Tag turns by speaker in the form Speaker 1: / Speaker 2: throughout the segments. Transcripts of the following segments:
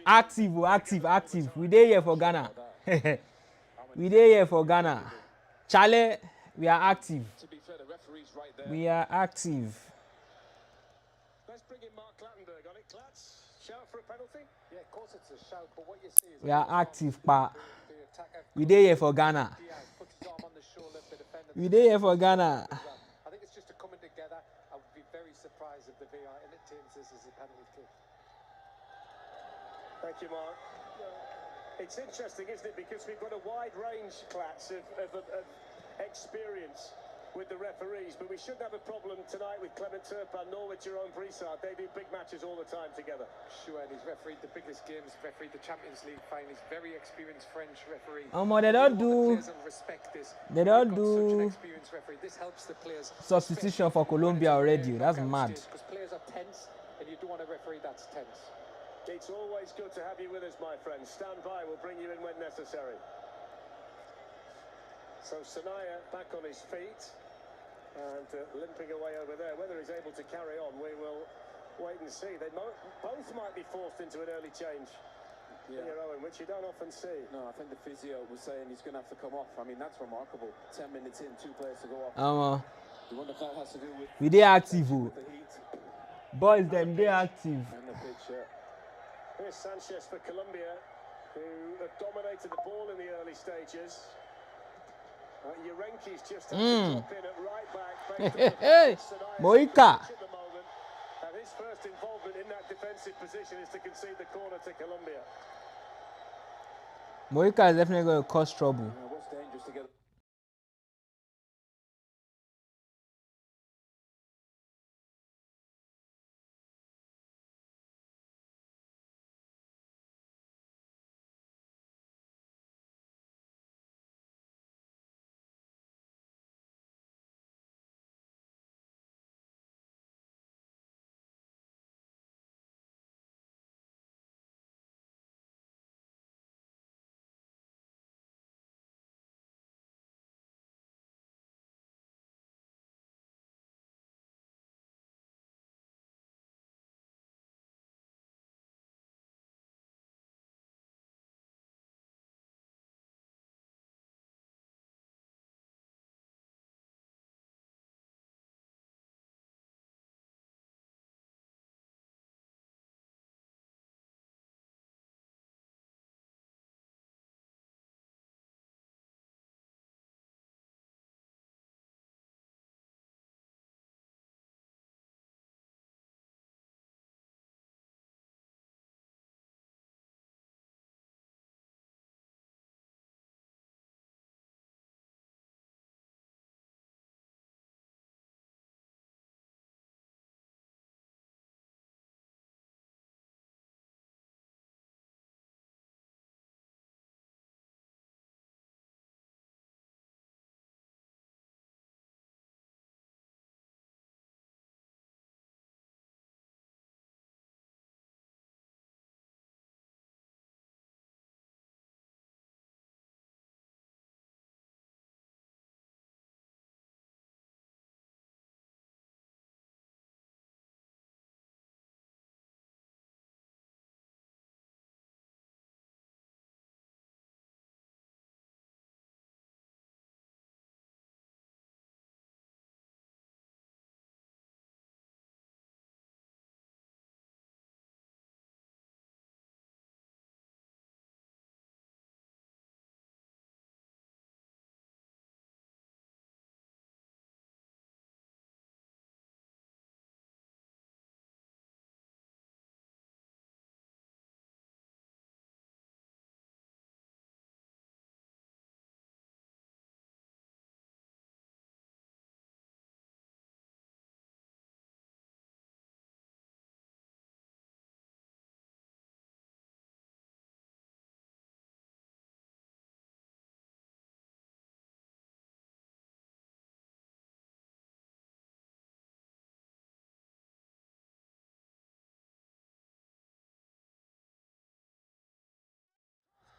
Speaker 1: Active. We dey here for Ghana. We dey here for Ghana. Chale, we are active. We are active. We are active, pa. We dey here for Ghana. We dey here for Ghana.
Speaker 2: I think it's just a coming together. I would be very surprised if the VAR entertains this as a penalty kick.
Speaker 3: Thank you, Mark. It's interesting, isn't it? Because we've got a wide range, class, of experience with the referees, but we shouldn't have a problem tonight with Clement Turpin nor with Jerome Broussard. They do big matches all the time together.
Speaker 2: Sure, and he's refereed the biggest games, refereed the Champions League final. He's very experienced French referee.
Speaker 1: They don't do. They don't do
Speaker 2: this helps the players.
Speaker 1: Substitution for Colombia already. That's mad.
Speaker 2: Because players are tense, and you don't want a referee that's tense.
Speaker 3: It's always good to have you with us, my friends. Stand by. We'll bring you in when necessary. So Sanaya back on his feet and limping away over there. Whether he's able to carry on, we will wait and see. They both might be forced into an early change. Yeah. Owen, which you don't often see.
Speaker 4: No, I think the physio was saying he's going to have to come off. I mean, that's remarkable. 10 minutes in, 2 players to go off. You wonder if that has to do with...
Speaker 1: We dey active. Boys, them they active.
Speaker 4: And the picture.
Speaker 3: Here's Sanchez for Colombia, who have dominated the ball in the early stages. Urenki's just had to drop in at right back.
Speaker 1: Hey, Moika.
Speaker 3: And his first involvement in that defensive position is to concede the corner to Colombia.
Speaker 1: Moika is definitely going to cause trouble.
Speaker 4: What's dangerous to get...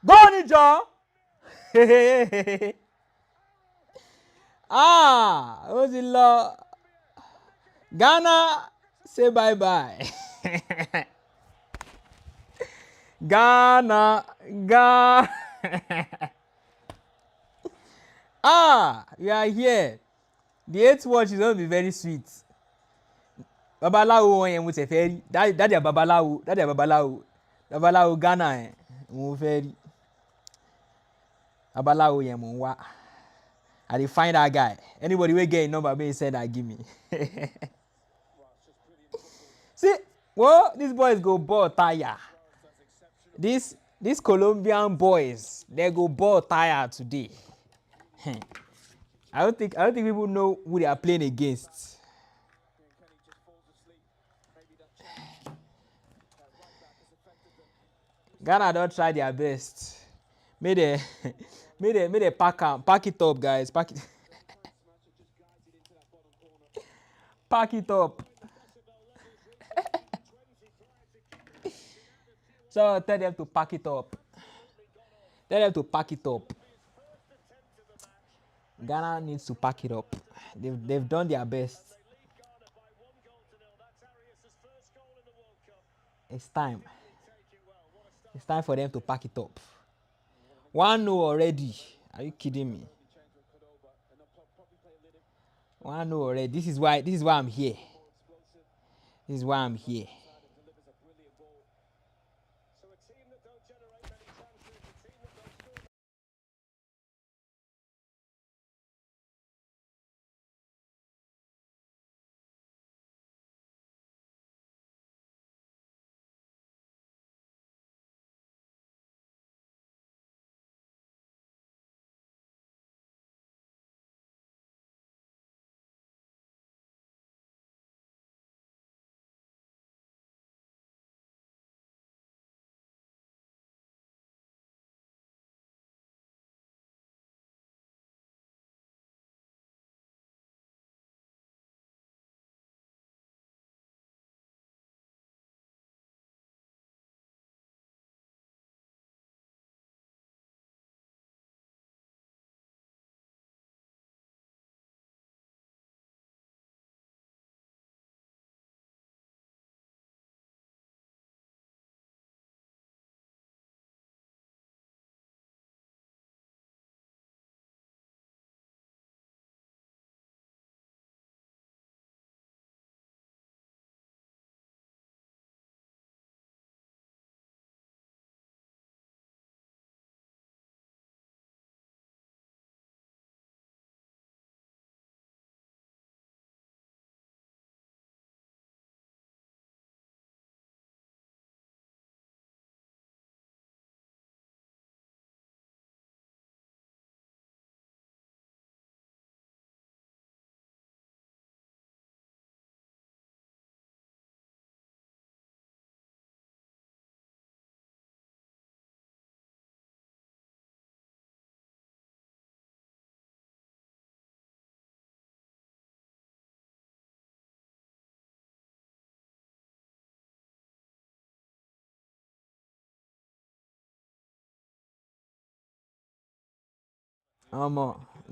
Speaker 1: Go Ninja! What's it law? Ghana, say bye bye. Ghana, Ghana. Ah, you are here. The 8th watch is going to be very sweet. Babalawo yẹn mo tẹ fẹ́ rí. That their babalawo, that their babalawo. Babalawo Ghana yẹn mo fẹ́ rí. Babalawo yẹn mo ń wá. I dey find that guy. Anybody wey get him number may send that give me. See, whoa, these boys go ball tire. These Colombian boys, they go ball tire today. I don't think people know who they are playing against. Ghana don't try their best. May they may they pack it up, guys. Pack it. Pack it up. So tell them to pack it up. Tell them to pack it up. Ghana needs to pack it up. They've done their best. It's time. It's time for them to pack it up. 1-0 already. Are you kidding me? 1-0 already. This is why I'm here. This is why I'm here.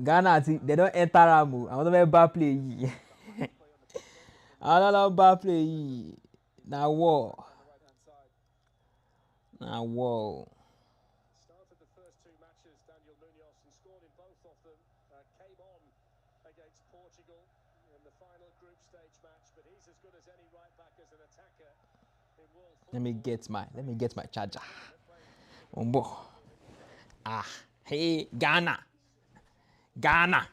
Speaker 1: Ghana they don't enter Ramu. I want to bad play. I don't bad play. Now war. Now war.
Speaker 3: Started the first two matches, Daniel Munoz, and scored in both of them. Came on against Portugal in the final group stage match, but he's as good as any right back as an attacker in world football.
Speaker 1: Let me get my charger. Ah, hey, Ghana. Ghana.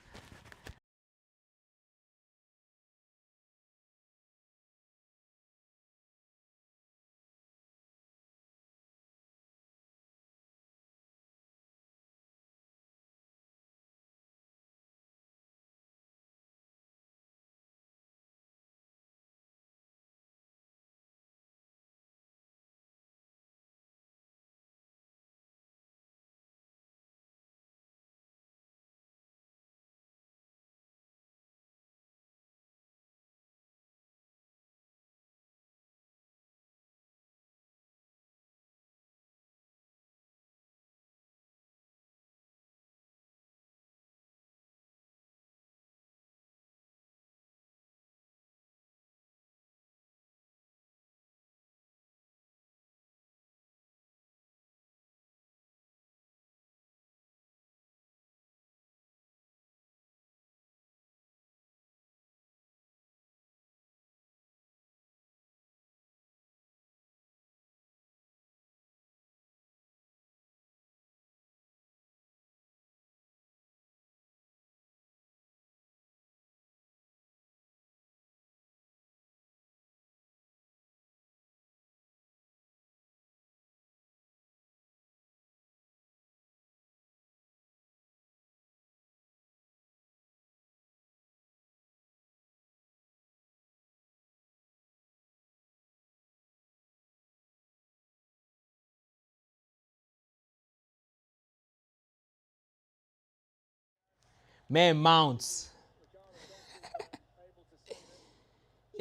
Speaker 1: Man mounts.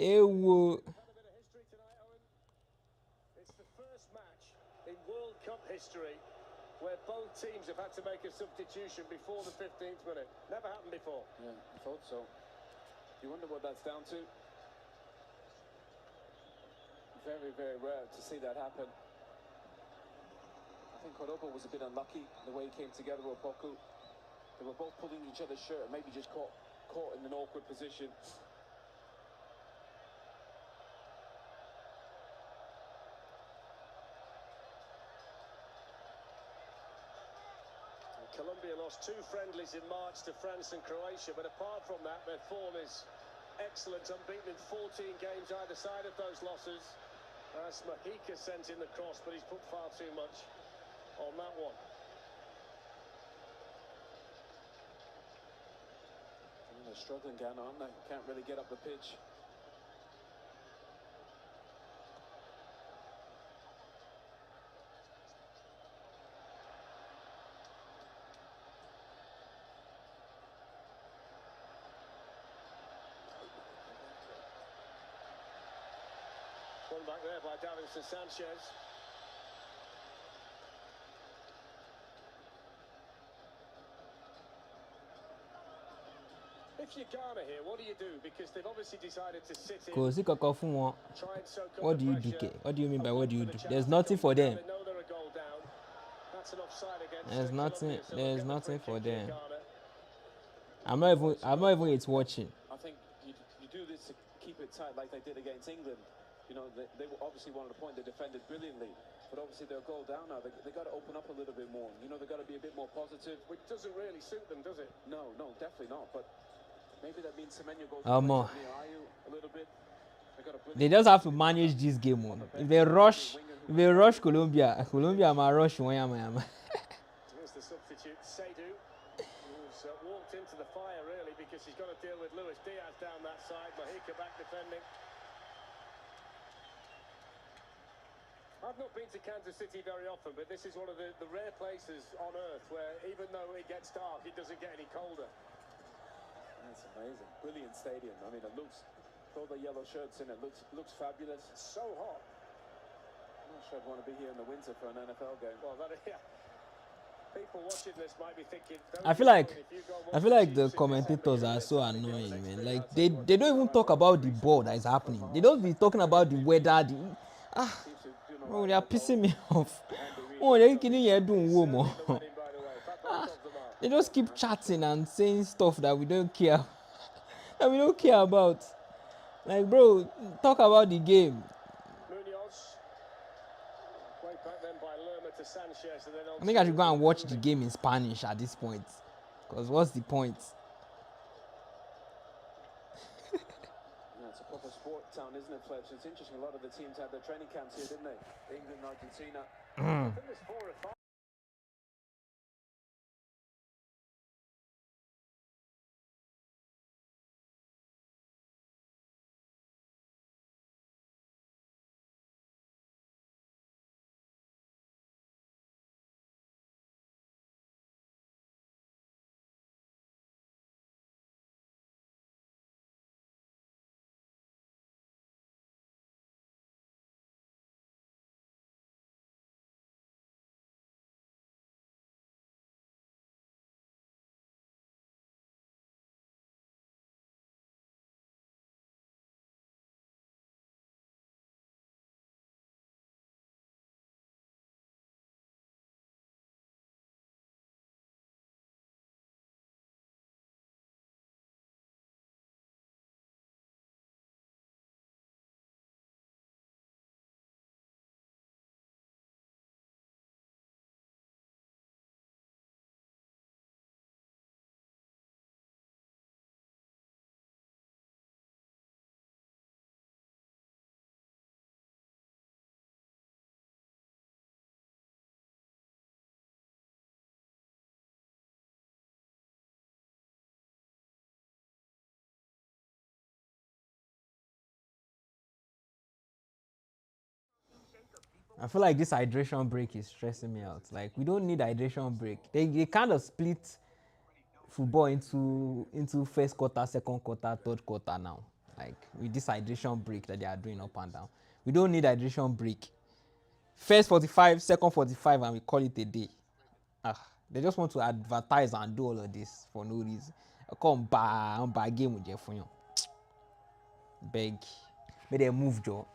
Speaker 1: Ewo.
Speaker 3: It's the first match in World Cup history where both teams have had to make a substitution before the 15th minute. Never happened before.
Speaker 4: Yeah, I thought so. You wonder what that's down to? Very, very rare to see that happen. I think Cordoba was a bit unlucky the way he came together with Boku. They were both pulling each other's shirt and maybe just caught in an awkward position.
Speaker 3: Colombia lost 2 friendlies in March to France and Croatia, but apart from that, their form is excellent, unbeaten in 14 games either side of those losses. As Mojica sent in the cross, but he's put far too much on that one.
Speaker 4: They're struggling, Ghana, aren't they? Can't really get up the pitch.
Speaker 3: One back there by Davinson Sanchez. If you're Ghana here, what do you do? Because they've obviously decided to sit in.
Speaker 1: Cause
Speaker 3: Try and soak up
Speaker 1: what
Speaker 3: the
Speaker 1: do you do?
Speaker 3: pressure.
Speaker 1: What do you mean by what do you
Speaker 3: For
Speaker 1: do?
Speaker 3: the
Speaker 1: There's
Speaker 3: chance to
Speaker 1: nothing
Speaker 3: come
Speaker 1: for
Speaker 3: down.
Speaker 1: them.
Speaker 3: They know they're a goal down. That's an offside against
Speaker 1: There's nothing.
Speaker 3: Colombia, so
Speaker 1: There's
Speaker 3: they'll get the
Speaker 1: nothing
Speaker 3: free
Speaker 1: for
Speaker 3: kick here,
Speaker 1: them.
Speaker 3: Ghana.
Speaker 1: I'm not even it's watching.
Speaker 4: I think you do this to keep it tight like they did against England. You know, they obviously wanted a point. They defended brilliantly. But obviously they're a goal down now. They got to open up a little bit more. You know, they got to be a bit more positive.
Speaker 3: Which doesn't really suit them, does it?
Speaker 4: No, definitely not. But maybe that means Semenyo goes
Speaker 1: More.
Speaker 4: a little bit.
Speaker 1: They just have to manage this game on. If they rush Colombia, might rush one.
Speaker 3: Here's the substitute, Seydu, who's walked into the fire really because he's got to deal with Luis Diaz down that side. Mojica back defending. I've not been to Kansas City very often, but this is one of the rare places on earth where even though it gets dark, it doesn't get any colder.
Speaker 4: That's amazing. Brilliant stadium. I mean, it looks, throw the yellow shirts in, it looks fabulous.
Speaker 3: It's so hot.
Speaker 4: I'm not sure I'd want to be here in the winter for an NFL game.
Speaker 3: Well, yeah. People watching this might be thinking.
Speaker 1: I feel like the commentators are so annoying, man. Like they don't even talk about the ball that is happening. They don't be talking about the weather. Bro, they are pissing me off. Oh, they're killing you doing warm. They just keep chatting and saying stuff that we don't care about. Like, bro, talk about the game. I think I should go and watch the game in Spanish at this point. Because what's the point?
Speaker 4: It's a proper sport town, isn't it, Fletch? It's interesting. A lot of the teams had their training camps here, didn't they? England, Argentina. I think there's 4 or 5.
Speaker 1: I feel like this hydration break is stressing me out. Like, we don't need hydration break. They kind of split football into first quarter, second quarter, third quarter now. Like with this hydration break that they are doing up and down. We don't need hydration break. First 45, second 45, and we call it a day. They just want to advertise and do all of this for no reason. Come buy game with Jeff for you. Beg. May they move, Joe.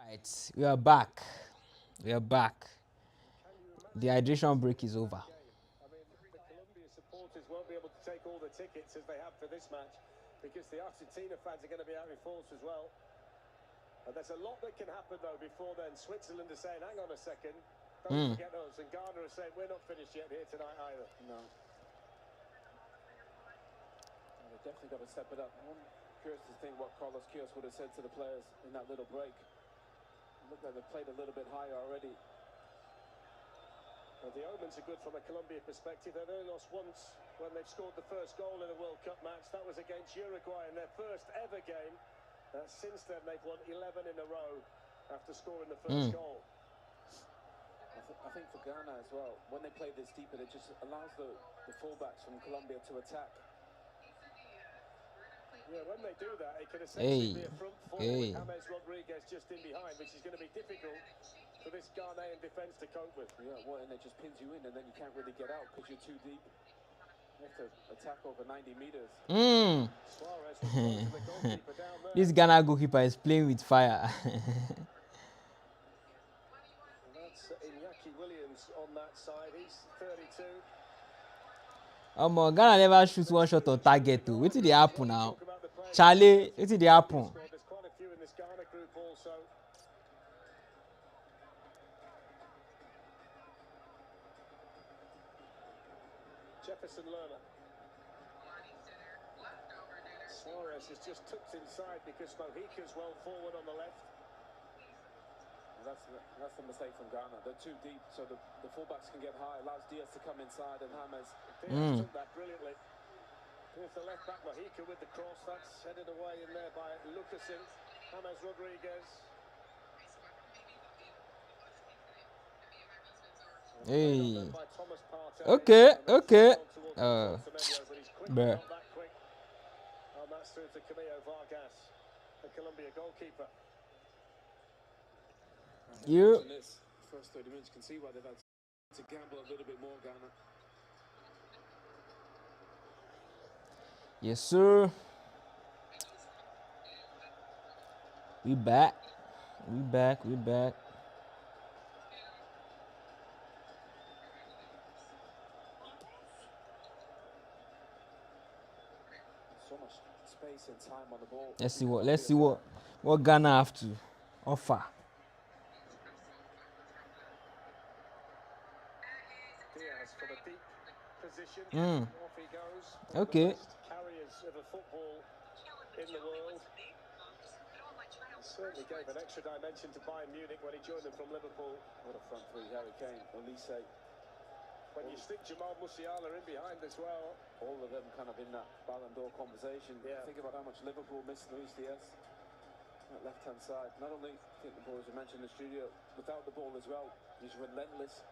Speaker 1: Alright, we are back. We are back. The hydration break is over.
Speaker 3: I mean, the Colombia supporters won't be able to take all the tickets as they have for this match because the Argentina fans are going to be out in force as well. And there's a lot that can happen though before then. Switzerland are saying, hang on a second, don't forget us. And Ghana are saying, we're not finished yet here tonight either.
Speaker 4: No. They definitely got to step it up. I'm curious to think what Carlos Queiroz would have said to the players in that little break. It looked like they played a little bit higher already.
Speaker 3: Well, the omens are good from a Colombia perspective. They've only lost once when they've scored the first goal in a World Cup match. That was against Uruguay in their first ever game. Since then, they've won 11 in a row after scoring the first goal.
Speaker 4: I think for Ghana as well, when they play this deeper, it just allows the fullbacks from Colombia to attack.
Speaker 3: Yeah, when they do that, it can essentially be a front four with James Rodriguez just in behind, which is going to be difficult for this Ghanaian defence to cope with.
Speaker 4: Yeah, well, and it just pins you in, and then you can't really get out because you're too deep. You have to attack over 90 meters.
Speaker 3: Suarez was closing the goalkeeper down there.
Speaker 1: This Ghana goalkeeper is playing with fire.
Speaker 3: And that's Iñaki Williams on that side. He's 32.
Speaker 1: Ghana never shoots one shot on target too. What did they happen now? Charlie, what did they happen?
Speaker 3: There's quite a few in this Ghana group also. Jefferson Lerner. Suarez is just tucked inside because Mojica's well forward on the left.
Speaker 4: That's the mistake from Ghana. They're too deep, so the fullbacks can get high. Allows Diaz to come inside, and James.
Speaker 3: Diaz took that brilliantly. Here's the left back Mojica with the cross. That's headed away in there by Lucasen. James Rodriguez.
Speaker 1: Hey. Okay. Bruh.
Speaker 3: And that's through to Camilo Vargas, the Colombia goalkeeper.
Speaker 1: You.
Speaker 4: First 30 minutes, can see why they've had to gamble a little bit more, Ghana.
Speaker 1: Yes, sir. We back. We back.
Speaker 4: So much space and time on the ball.
Speaker 1: Let's see what Ghana have to offer.
Speaker 3: Diaz from a deep position. Off he goes.
Speaker 1: Okay.
Speaker 3: Carriers of a football in the world. Certainly gave an extra dimension to Bayern Munich when he joined them from Liverpool.
Speaker 4: What a front three, Harry Kane, Olise.
Speaker 3: When you stick Jamal Musiala in behind as well.
Speaker 4: All of them kind of in that Ballon d'Or conversation.
Speaker 3: Yeah.
Speaker 4: Think about how much Liverpool missed Luis Diaz. That left-hand side. Not only, I think the boys have mentioned in the studio, without the ball as well, he's relentless.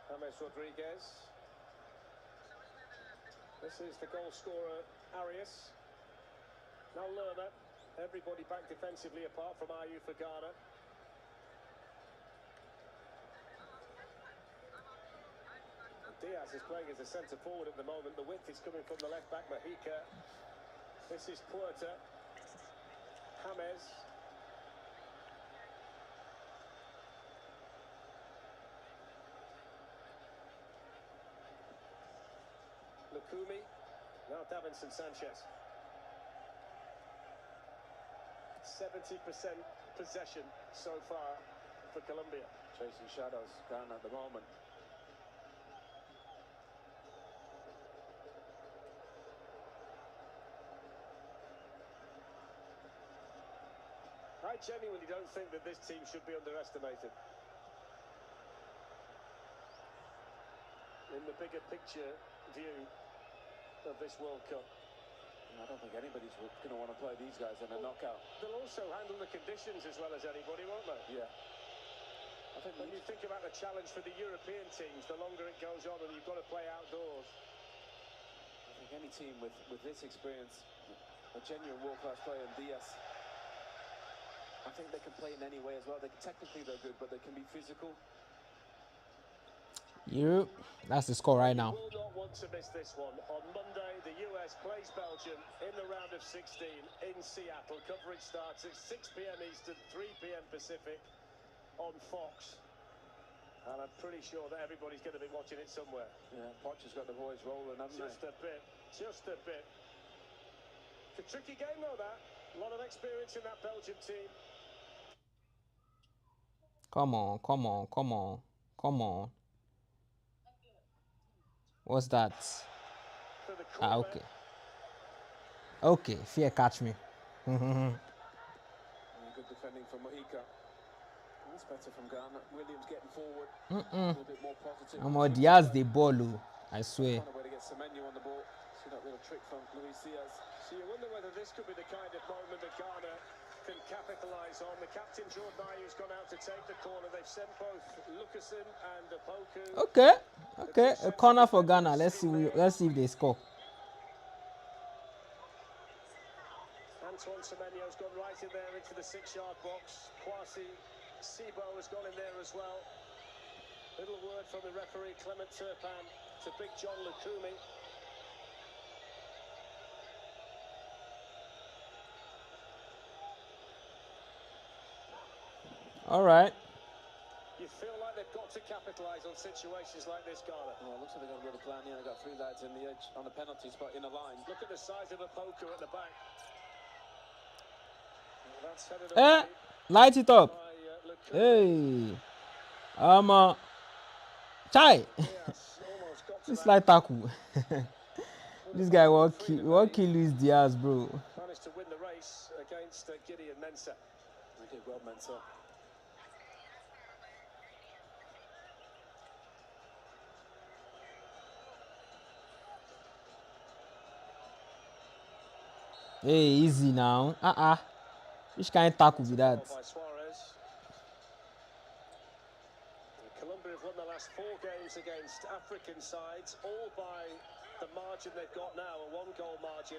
Speaker 3: James Rodriguez. This is the goal scorer, Arias. Now Lerner. Everybody back defensively apart from Ayew for Ghana. Diaz is playing as a centre forward at the moment. The width is coming from the left back, Mahika. This is Puerta. James. Lukumi. Now Davinson Sanchez. 70% possession so far for Colombia.
Speaker 4: Chasing shadows, Ghana at the moment.
Speaker 3: I genuinely don't think that this team should be underestimated. In the bigger picture view of this World Cup.
Speaker 4: I don't think anybody's going to want to play these guys in a knockout.
Speaker 3: They'll also handle the conditions as well as anybody, won't they?
Speaker 4: Yeah. I think
Speaker 3: when you think about the challenge for the European teams, the longer it goes on and you've got to play outdoors.
Speaker 4: I think any team with this experience, a genuine world-class player in Diaz, I think they can play in any way as well. Technically they're good, but they can be physical.
Speaker 1: Yep, that's the score right now.
Speaker 3: You will not want to miss this one. On Monday, the US plays Belgium in the round of 16 in Seattle. Coverage starts at 6 p.m. Eastern, 3 p.m. Pacific on Fox. And I'm pretty sure that everybody's going to be watching it somewhere.
Speaker 4: Yeah, Poch has got the boys rolling, haven't
Speaker 3: Just a bit. Just a bit. It's a tricky game, though, that. A lot of experience in that Belgium team.
Speaker 1: Come on, come on, come on, come on. What's that? Ah, okay. Okay, fear catch me.
Speaker 4: Good defending from Mahika. That's better from Ghana. Williams getting forward. A little bit more positive.
Speaker 1: I'm on Diaz the ball, I swear.
Speaker 4: Find a way to get Semenyo on the ball. See that little trick from Luis Diaz.
Speaker 3: So you wonder whether this could be the kind of moment that Ghana can capitalise on. The captain Jordan Ayew's gone out to take the corner. They've sent both Lucasen and Opoku.
Speaker 1: Okay, okay. A corner for Ghana. Let's see if they score.
Speaker 3: Antoine Semenyo's gone right in there into the 6-yard box. Kwasi Sibo has gone in there as well. Little word from the referee Clement Turpin to Big John Lukumi.
Speaker 1: All right.
Speaker 3: You feel like they've got to capitalise on situations like this, Ghana.
Speaker 4: Oh, looks like they've got a little plan here. They've got 3 lads in the edge on the penalty spot in a line.
Speaker 3: Look at the size of Opoku at the back. That's headed away.
Speaker 1: Light it up.
Speaker 3: By,
Speaker 1: Hey. Chai. This light tackle. This guy won't kill Luis Diaz, bro.
Speaker 3: Managed to win the race against Gideon Mensah.
Speaker 4: He did well, Mensah.
Speaker 1: Hey, easy now. Which kind of tackle be that?
Speaker 3: Colombia have won the last 4 games against African sides, all by the margin they've got now, a 1-goal margin.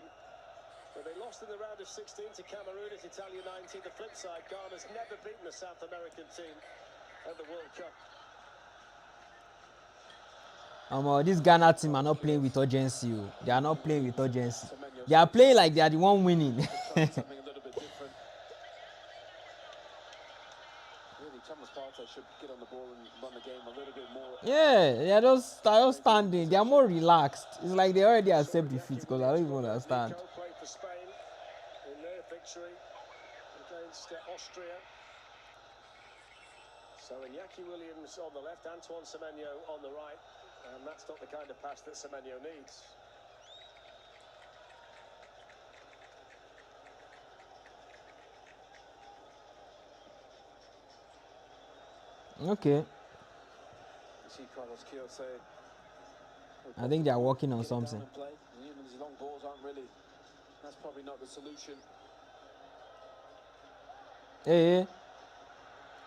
Speaker 3: But they lost in the round of 16 to Cameroon at Italia 90. The flip side, Ghana's never beaten a South American team at the World Cup.
Speaker 1: This Ghana team are not playing with urgency. They are not playing with urgency. They are playing like they are the one winning.
Speaker 4: Something a little bit different. Really, Thomas Partey should get on the ball and run the game a little bit more.
Speaker 1: Yeah, they are just standing. They are more relaxed. It's like they already accept defeat because I don't even understand.
Speaker 3: Played for Spain in their victory against Austria. So Iñaki Williams on the left, Antoine Semenyo on the right, and that's not the kind of pass that Semenyo needs.
Speaker 1: Okay.
Speaker 4: You see Carlos Keo say,
Speaker 1: I think they are working on
Speaker 4: get it down
Speaker 1: something.
Speaker 4: and play. These long balls aren't really, that's probably not the solution.
Speaker 1: Hey.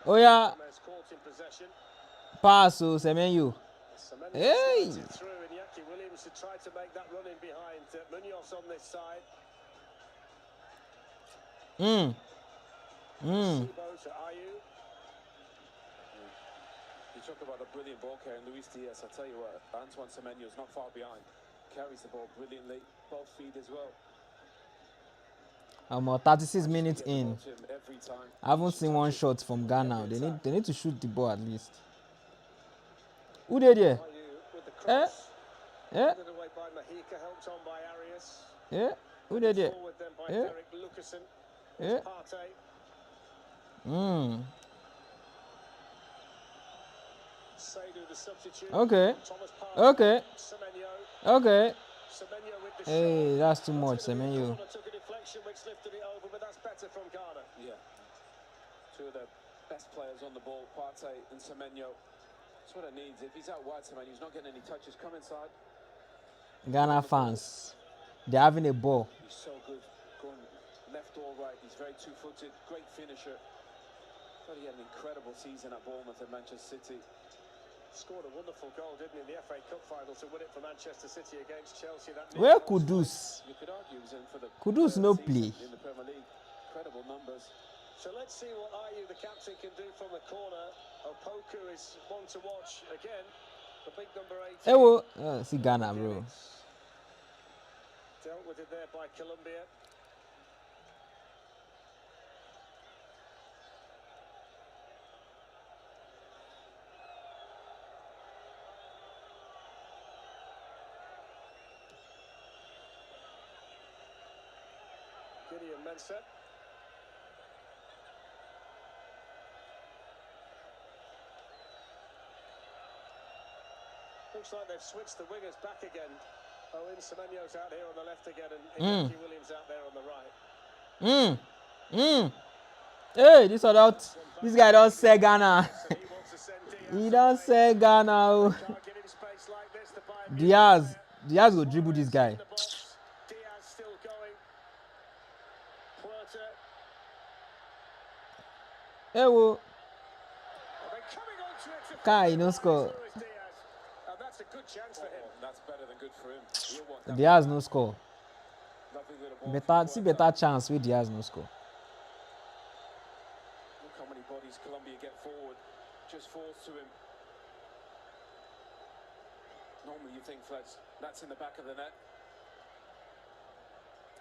Speaker 1: Oh yeah.
Speaker 3: Gomez caught in possession.
Speaker 1: Pass to Semenyo.
Speaker 3: Semenyo
Speaker 1: Hey.
Speaker 3: slides it through, and Iñaki Williams to try to make that run in behind. Munoz on this side. Sibo to Ayu.
Speaker 4: You talk about a brilliant ball carrier, Luis Diaz. I tell you what, Antoine Semenyo is not far behind. Carries the ball brilliantly, both feet as well.
Speaker 1: 36 minutes
Speaker 4: Get the
Speaker 1: in.
Speaker 4: ball to him every time.
Speaker 1: I haven't
Speaker 4: He should
Speaker 1: seen
Speaker 4: touch
Speaker 1: one
Speaker 4: it.
Speaker 1: shot from Ghana.
Speaker 4: Every
Speaker 1: They
Speaker 4: attack.
Speaker 1: need to shoot the ball at least. Who did there?
Speaker 3: Ayu with the cross.
Speaker 1: Eh?
Speaker 3: Headed away by Mahika, helped on by Arias.
Speaker 1: Eh? Who did there?
Speaker 3: Forward then by
Speaker 1: Eh?
Speaker 3: Derek Lucasen.
Speaker 1: Eh?
Speaker 3: It's Partey. Saidu the substitute.
Speaker 1: Okay.
Speaker 3: Thomas Partey.
Speaker 1: Okay.
Speaker 3: Semenyo.
Speaker 1: Okay.
Speaker 3: Semenyo with the
Speaker 1: Hey,
Speaker 3: shot.
Speaker 1: that's too much,
Speaker 3: Gonna be a
Speaker 1: Semenyo.
Speaker 3: corner, took a deflection which lifted it over, but that's better from Ghana.
Speaker 4: Yeah. Two of the best players on the ball, Partey and Semenyo. That's what it needs. If he's out wide, Semenyo's not getting any touches. Come inside.
Speaker 1: Ghana fans, they're having a ball.
Speaker 4: He's so good. Going left or right. He's very two-footed. Great finisher. Thought he had an incredible season at Bournemouth and Manchester City.
Speaker 3: Scored a wonderful goal, didn't he, in the FA Cup final to win it for Manchester City against Chelsea. That
Speaker 1: Where Kudus?
Speaker 4: You could argue he's in for the
Speaker 1: Kudus
Speaker 4: third
Speaker 1: no
Speaker 4: season
Speaker 1: play.
Speaker 4: in the Premier League. Incredible numbers.
Speaker 3: So let's see what Ayu, the captain, can do from the corner. Opoku is one to watch again. The big number 8.
Speaker 1: Hey, well, see Ghana, bro.
Speaker 3: Dealt with it there by Colombia. Gideon Mensah. Looks like they've switched the wingers back again. Owen Semenyo's out here on the left again, and Iñaki Williams out there on the right.
Speaker 1: Hey, this guy don't say Ghana.
Speaker 3: So he wants to send Diaz
Speaker 1: He don't
Speaker 3: away.
Speaker 1: say Ghana. Oh.
Speaker 3: Can't get in space like this. The Bayern
Speaker 1: Diaz will dribble this guy.
Speaker 3: in the box. Diaz still going. Puerta.
Speaker 1: Hey, well,
Speaker 3: And then coming onto it to
Speaker 1: Kai,
Speaker 3: finish
Speaker 1: no
Speaker 3: is
Speaker 1: score.
Speaker 3: Luis Diaz. And that's a good chance for him.
Speaker 4: That's better than good for him. He'll want that.
Speaker 1: Diaz no score.
Speaker 4: Lovely little ball.
Speaker 1: Better chance with Diaz no score.
Speaker 4: Look how many bodies Colombia get forward. Just falls to him. Normally you think, Fletch, that's in the back of the net.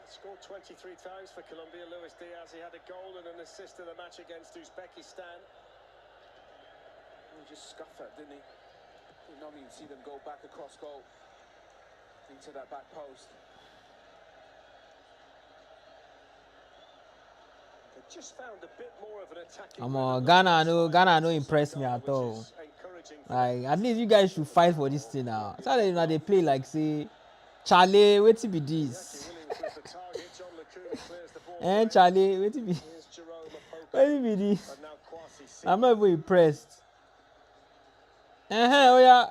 Speaker 3: Scored 23 times for Colombia. Luis Diaz, he had a goal and an assist in the match against Uzbekistan.
Speaker 4: He just scuffed that, didn't he? Normally you see them go back across goal into that back post.
Speaker 3: They just found a bit more of an attacking.
Speaker 1: Ghana no impress me at all. Like, at least you guys should fight for this thing now. So that they play like, say, Charlie, wait till be this. Charlie, wait till be. Wait till be this. I'm not even impressed. Oh yeah.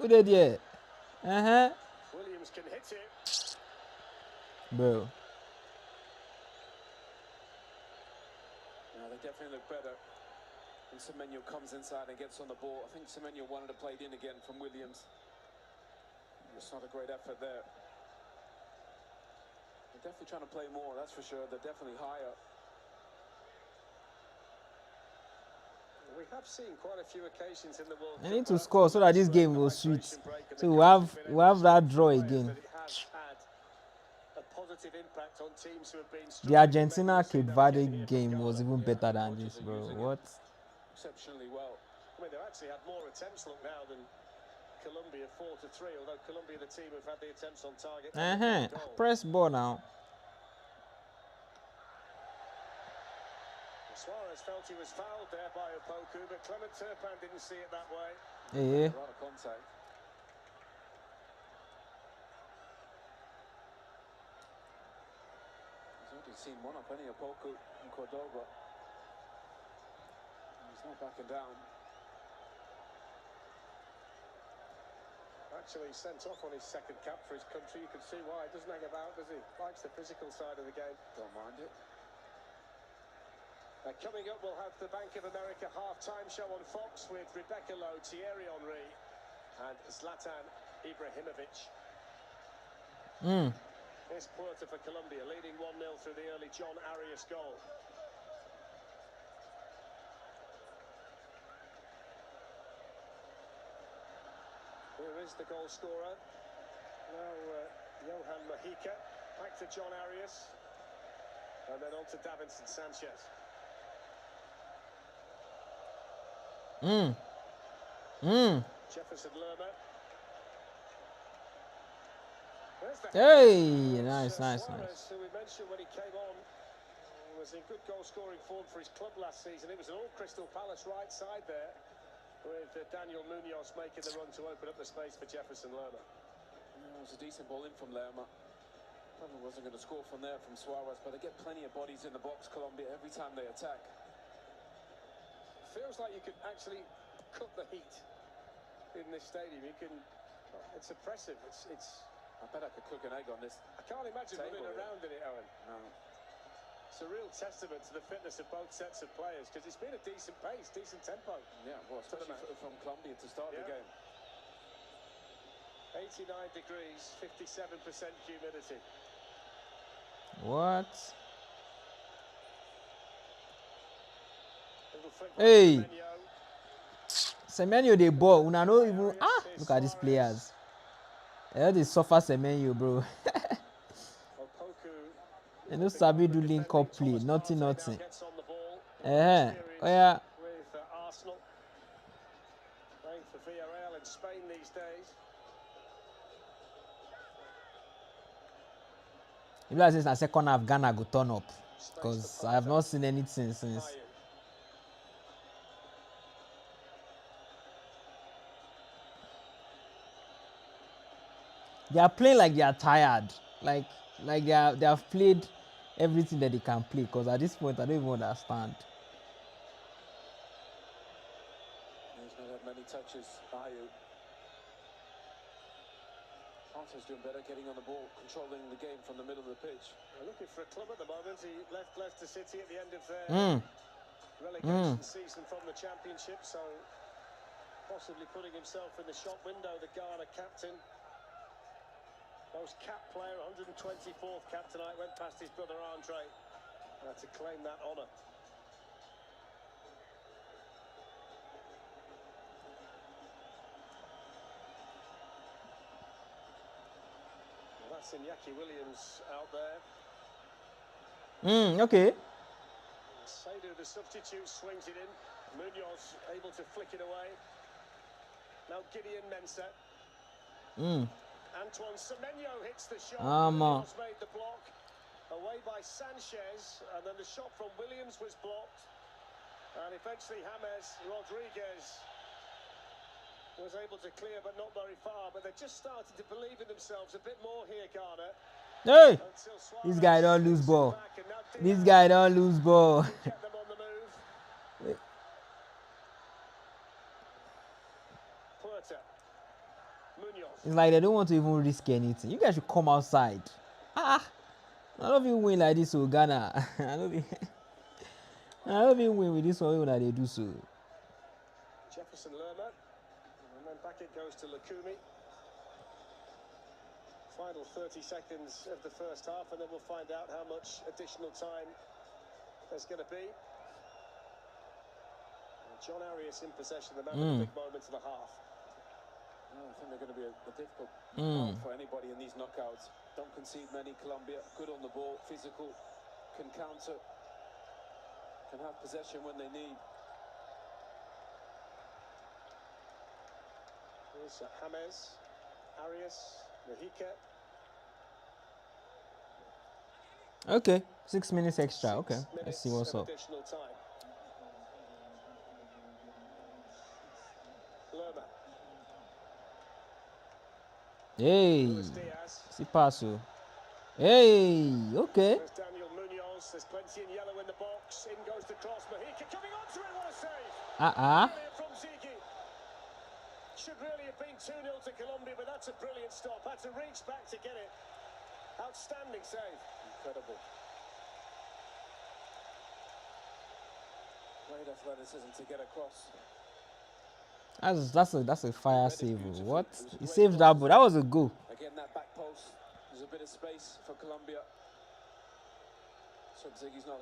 Speaker 1: Who did it?
Speaker 3: Williams can hit it.
Speaker 1: Bro.
Speaker 4: Now they definitely look better. And Semenyo comes inside and gets on the ball. I think Semenyo wanted to play it in again from Williams. It's not a great effort there. They're definitely trying to play more, that's for sure. They're definitely higher.
Speaker 3: We have seen quite a few occasions in the World
Speaker 1: I
Speaker 3: Cup
Speaker 1: need to score so that this game will sweet. So we have that draw again.
Speaker 3: That it has had a positive impact on teams who have been
Speaker 1: The Argentina Cape Verde game was even better than this, bro. What?
Speaker 4: Exceptionally well.
Speaker 3: I mean, they've actually had more attempts look now than Colombia, 4-3, although Colombia, the team, have had the attempts on target.
Speaker 1: Press ball now.
Speaker 3: Suarez felt he was fouled there by Opoku, but Clement Turpin didn't see it that way.
Speaker 1: Yeah.
Speaker 4: A lot of contact. He's already seen one up, any Opoku in Cordoba. He's not backing down.
Speaker 3: actually sent off on his second cap for his country. You can see why. He doesn't hang about, does he? Likes the physical side of the game.
Speaker 4: Don't mind it.
Speaker 3: Coming up, we'll have the Bank of America half-time show on Fox with Rebecca Lowe, Thierry Henry and Zlatan Ibrahimovic. Here's Puerta for Colombia, leading 1-0 through the early John Arias goal. Here is the goal scorer. Now, Johan Mojica. Back to John Arias. And then on to Davinson Sanchez. Jefferson Lerma.
Speaker 1: Hey, nice.
Speaker 3: Who we mentioned when he came on was in good goal-scoring form for his club last season. It was an all Crystal Palace right side there, with Daniel Munoz making the run to open up the space for Jefferson Lerma.
Speaker 4: It was a decent ball in from Lerma. Probably wasn't going to score from there from Suarez, but they get plenty of bodies in the box, Colombia, every time they attack.
Speaker 3: Feels like you could actually cut the heat in this stadium. It's oppressive. It's.
Speaker 4: I bet I could cook an egg on this.
Speaker 3: I can't imagine running around in it, Owen.
Speaker 4: No.
Speaker 3: It's a real testament to the fitness of both sets of players, because it's been a decent pace, decent tempo.
Speaker 4: Yeah, well, especially from Colombia to start the game.
Speaker 3: 89 degrees, 57% humidity.
Speaker 1: What?
Speaker 3: Hey!
Speaker 1: Semenyo, the ball. Una no even. Look at these players. They suffer Semenyo, bro. They no sabi do link up play. Nothing.
Speaker 3: Oh
Speaker 1: yeah.
Speaker 3: With Arsenal playing for Villarreal in Spain these days.
Speaker 1: If like this, na second half Ghana go turn up, because I have not seen anything since. They are playing like they are tired, like they have played everything that they can play. Because at this point, I don't even understand.
Speaker 4: He's not had many touches. Ayu. Arthur's doing better, getting on the ball, controlling the game from the middle of the pitch.
Speaker 3: They're looking for a club at the moment. He left Leicester City at the end of their relegation season from the Championship, so possibly putting himself in the shop window. The Ghana captain. Most capped player, 124th cap tonight, went past his brother Andre to claim that honour. Well, that's Iñaki Williams out there.
Speaker 1: Okay.
Speaker 3: Saidu, the substitute, swings it in. Munoz able to flick it away. Now Gideon Mensah. Antoine Semenyo hits the shot. Munoz made the block. Away by Sanchez, and then the shot from Williams was blocked. And eventually James Rodriguez was able to clear, but not very far. But they're just starting to believe in themselves a bit more here, Ghana.
Speaker 1: Hey! This guy don't lose ball. This guy don't lose ball.
Speaker 3: Get them on the move. Puerta. Munoz.
Speaker 1: It's like they don't want to even risk anything. You guys should come outside. None of you win like this, so Ghana. None of you win with this one when they do so.
Speaker 3: Jefferson Lerma. And then back it goes to Lukumi. Final 30 seconds of the first half, and then we'll find out how much additional time there's going to be. And John Arias in possession, the man of the big moments of the half.
Speaker 4: I think they're going to be a difficult part for anybody in these knockouts. Don't concede many. Colombia, good on the ball, physical, can counter, can have possession when they need.
Speaker 3: Here's James, Arias, Mojica.
Speaker 1: Okay, 6 minutes extra. Okay, let's see what's up.
Speaker 3: Additional time. Lerma.
Speaker 1: Hey, si paso. Hey, okay.
Speaker 3: There's Daniel Munoz. There's plenty in yellow in the box. In goes the cross. Mojica coming onto it. What a save! From Ziggy. should really have been 2-0 to Colombia, but that's a brilliant stop. Had to reach back to get it. Outstanding save.
Speaker 4: Incredible. Great athleticism to get across.
Speaker 1: That's a fire save. What? He saved that, but that was a goal.
Speaker 4: Again, that back post. There's a bit of space for Colombia. So Ziggy's not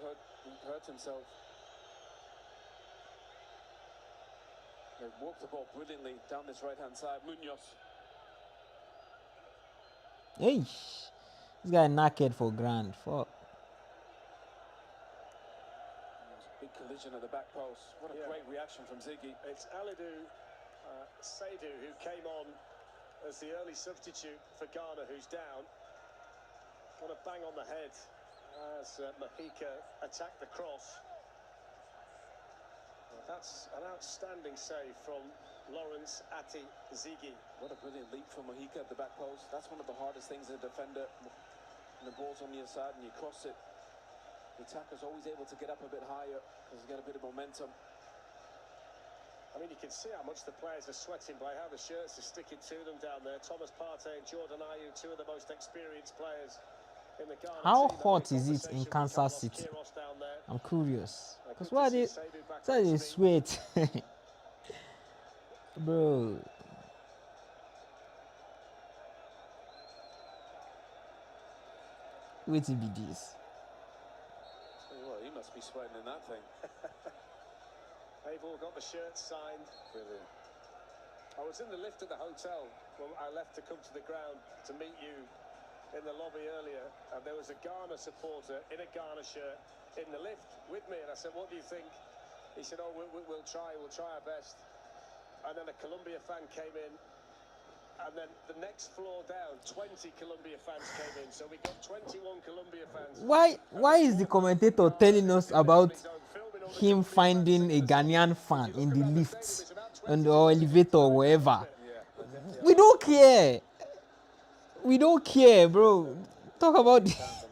Speaker 4: hurt himself. They walked the ball brilliantly down this right-hand side. Munoz.
Speaker 1: Hey, this guy knackered for grand. Fuck.
Speaker 4: Big collision at the back post. What a great reaction from Ziggy.
Speaker 3: It's Alidou Seydou who came on as the early substitute for Ghana, who's down. What a bang on the head as Mahika attacked the cross. That's an outstanding save from Lawrence Ati Ziggy.
Speaker 4: What a brilliant leap from Mahika at the back post. That's one of the hardest things as a defender. When the ball's on the inside and you cross it, the attacker's always able to get up a bit higher because he's got a bit of momentum.
Speaker 3: I mean, you can see how much the players are sweating by how the shirts are sticking to them down there. Thomas Partey and Jordan Ayew, two of the most experienced players in the Ghana
Speaker 1: How
Speaker 3: team.
Speaker 1: hot is it in Kansas City? I'm curious. Because why they sweat? Bro. Wait till be this.
Speaker 4: Well, he must be sweating in that thing.
Speaker 3: They've all got the shirts signed.
Speaker 4: Brilliant.
Speaker 3: I was in the lift at the hotel when I left to come to the ground to meet you in the lobby earlier, and there was a Ghana supporter in a Ghana shirt in the lift with me, and I said, "What do you think?" He said, "Oh, we'll try our best." And then a Colombia fan came in, and then the next floor down, 20 Colombia fans came in, so we got 21 Colombia fans.
Speaker 1: Why is the commentator telling us about him finding a Ghanaian fan in the lift and or elevator or wherever? We don't care. We don't care, bro. Talk about this.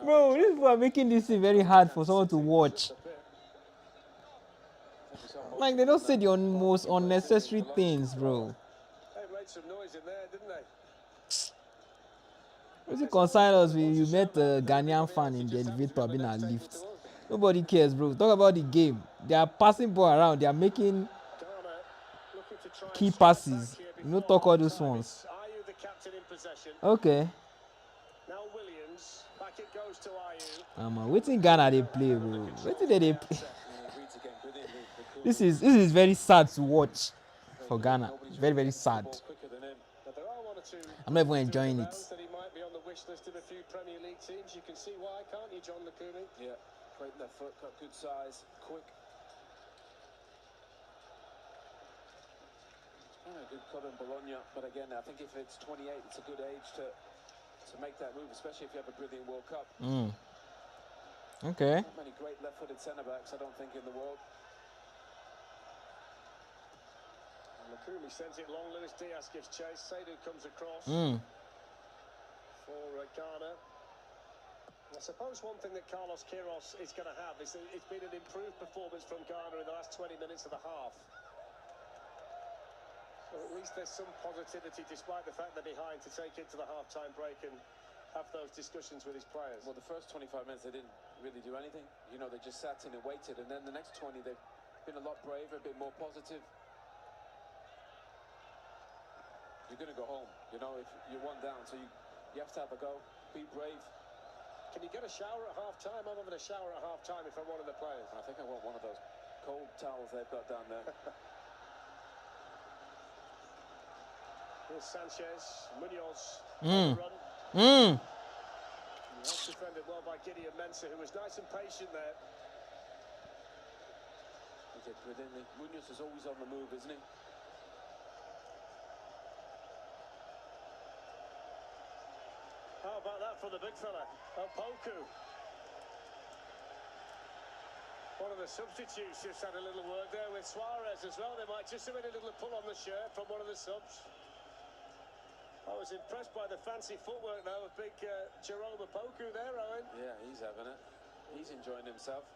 Speaker 1: Bro, these people are making this thing very hard for someone to watch. Like, they don't say the most unnecessary things, bro.
Speaker 3: They made some noise in there, didn't they?
Speaker 1: What's it concern us when you met a Ghanaian fan in the elevator being a lift? Nobody cares, bro. Talk about the game. They are passing ball around. They are making key passes. You know, talk all those ones. Okay.
Speaker 3: Now Williams, back it goes to Ayew.
Speaker 1: Waiting Ghana they play, bro. Waiting they play. This is very sad to watch for Ghana. Very, very sad. I'm not even enjoying it.
Speaker 3: That he might be on the wish list of a few Premier League teams. You can see why, can't you, John Lukumi?
Speaker 4: Yeah, great left foot, got good size, quick. A good club in Bologna, but again, I think if it's 28, it's a good age to make that move, especially if you have a brilliant World Cup.
Speaker 1: Okay.
Speaker 4: Not many great left-footed centre-backs, I don't think, in the world.
Speaker 3: Lukumi sends it long. Luis Diaz gives chase. Seydou comes across for Ghana. I suppose one thing that Carlos Queiroz is going to have is that it's been an improved performance from Ghana in the last 20 minutes of the half. So at least there's some positivity despite the fact they're behind to take it to the half-time break and have those discussions with his players.
Speaker 4: Well, the first 25 minutes they didn't really do anything. You know, they just sat in and waited, and then the next 20 they've been a lot braver, a bit more positive. You're going to go home, you know, if you're one down, so you have to have a go, be brave.
Speaker 3: Can you get a shower at half-time? I'm having a shower at half-time if I'm one of the players.
Speaker 4: I think I want one of those cold towels they've got down there.
Speaker 3: Here's Sanchez, Munoz, run. That's defended well by Gideon Mensah, who was nice and patient there.
Speaker 4: He did brilliantly. Munoz is always on the move, isn't he?
Speaker 3: How about that for the big fella? Opoku. One of the substitutes just had a little word there with Suarez as well. They might just have had a little pull on the shirt from one of the subs. I was impressed by the fancy footwork now of big Jerome Opoku there, Owen.
Speaker 4: Yeah, he's having it. He's enjoying himself.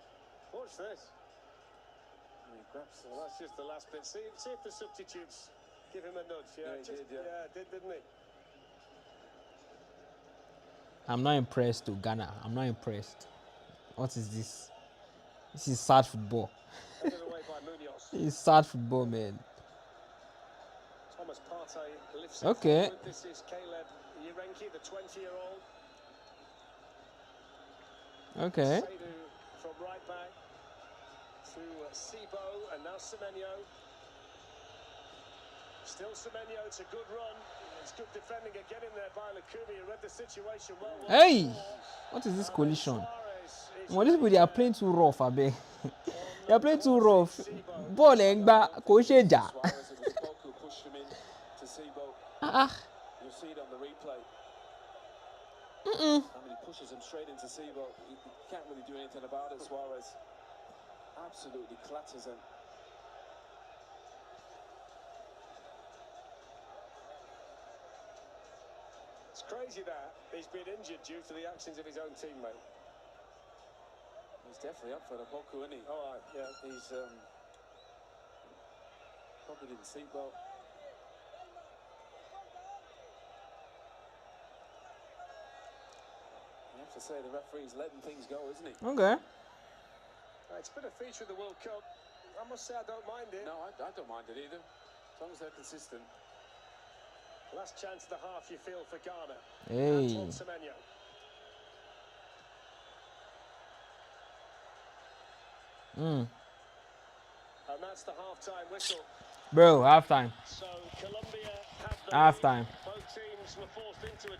Speaker 3: Watch this.
Speaker 4: And he grabs
Speaker 3: Well, that's just the last bit. See if the substitutes Give him a nudge, yeah.
Speaker 4: Yeah, he did, yeah.
Speaker 3: Yeah, didn't he?
Speaker 1: I'm not impressed to Ghana. I'm not impressed. What is this? This is sad football.
Speaker 3: Headed away by Munoz.
Speaker 1: This is sad football, man.
Speaker 3: Thomas Partey lifts it
Speaker 1: Okay.
Speaker 3: forward. This is Caleb Yerenki, the 20-year-old.
Speaker 1: Okay.
Speaker 3: Seydu from right back to Sibo, and now Semenyo. Still Semenyo, it's a good run. It's good defending again in there by Lukumi, who read the situation well.
Speaker 1: Hey! What is this collision? Well, these people, they are playing too rough, I beg. They are playing too rough. Ball engba, Kosheja.
Speaker 4: Suarez, it was Poku pushed him in to Sibo. You'll see it on the replay. I mean, he pushes him straight into Sibo. He can't really do anything about it. Suarez absolutely clatters him.
Speaker 3: It's crazy that he's been injured due to the actions of his own teammate.
Speaker 4: He's definitely up for the Poku, isn't he?
Speaker 3: All right, yeah.
Speaker 4: He's probably didn't see well. You have to say the referee's letting things go, isn't he?
Speaker 1: Okay.
Speaker 3: It's been a feature of the World Cup. I must say I don't mind it.
Speaker 4: No, I don't mind it either, as long as they're consistent.
Speaker 3: Last chance of the half, you feel, for Ghana.
Speaker 1: Hey.
Speaker 3: Antoine Semenyo. And that's the half-time whistle.
Speaker 1: Bro, halftime.
Speaker 3: So Colombia have the
Speaker 1: Halftime.
Speaker 3: lead. Both teams were forced into a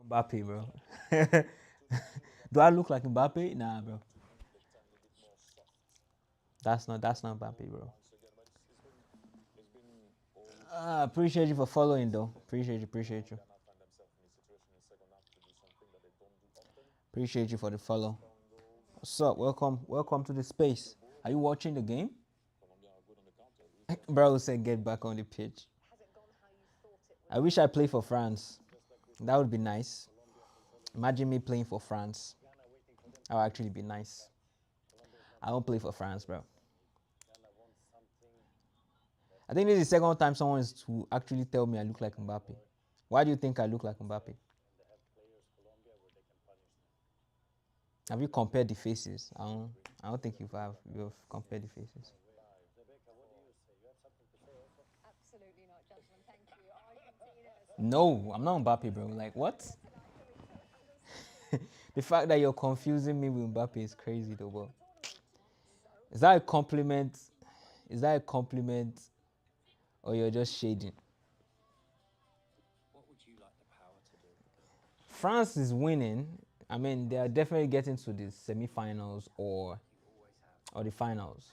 Speaker 1: Mbappe, bro. Do I look like Mbappe? Nah, bro. That's not Mbappe, bro. Appreciate you for following, though. Appreciate you. Appreciate you for the follow. What's up? Welcome to the space. Are you watching the game? Bro said get back on the pitch. I wish I played for France. That would be nice. Imagine me playing for France. That would actually be nice. I won't play for France, bro. I think this is the second time someone is to actually tell me I look like Mbappe. Why do you think I look like Mbappe? Have you compared the faces? I don't think you've compared the faces. No, I'm not Mbappe, bro. Like what? The fact that you're confusing me with Mbappe is crazy, though. But is that a compliment? Is that a compliment, or you're just shading? France is winning. I mean, they are definitely getting to the semi-finals or the finals.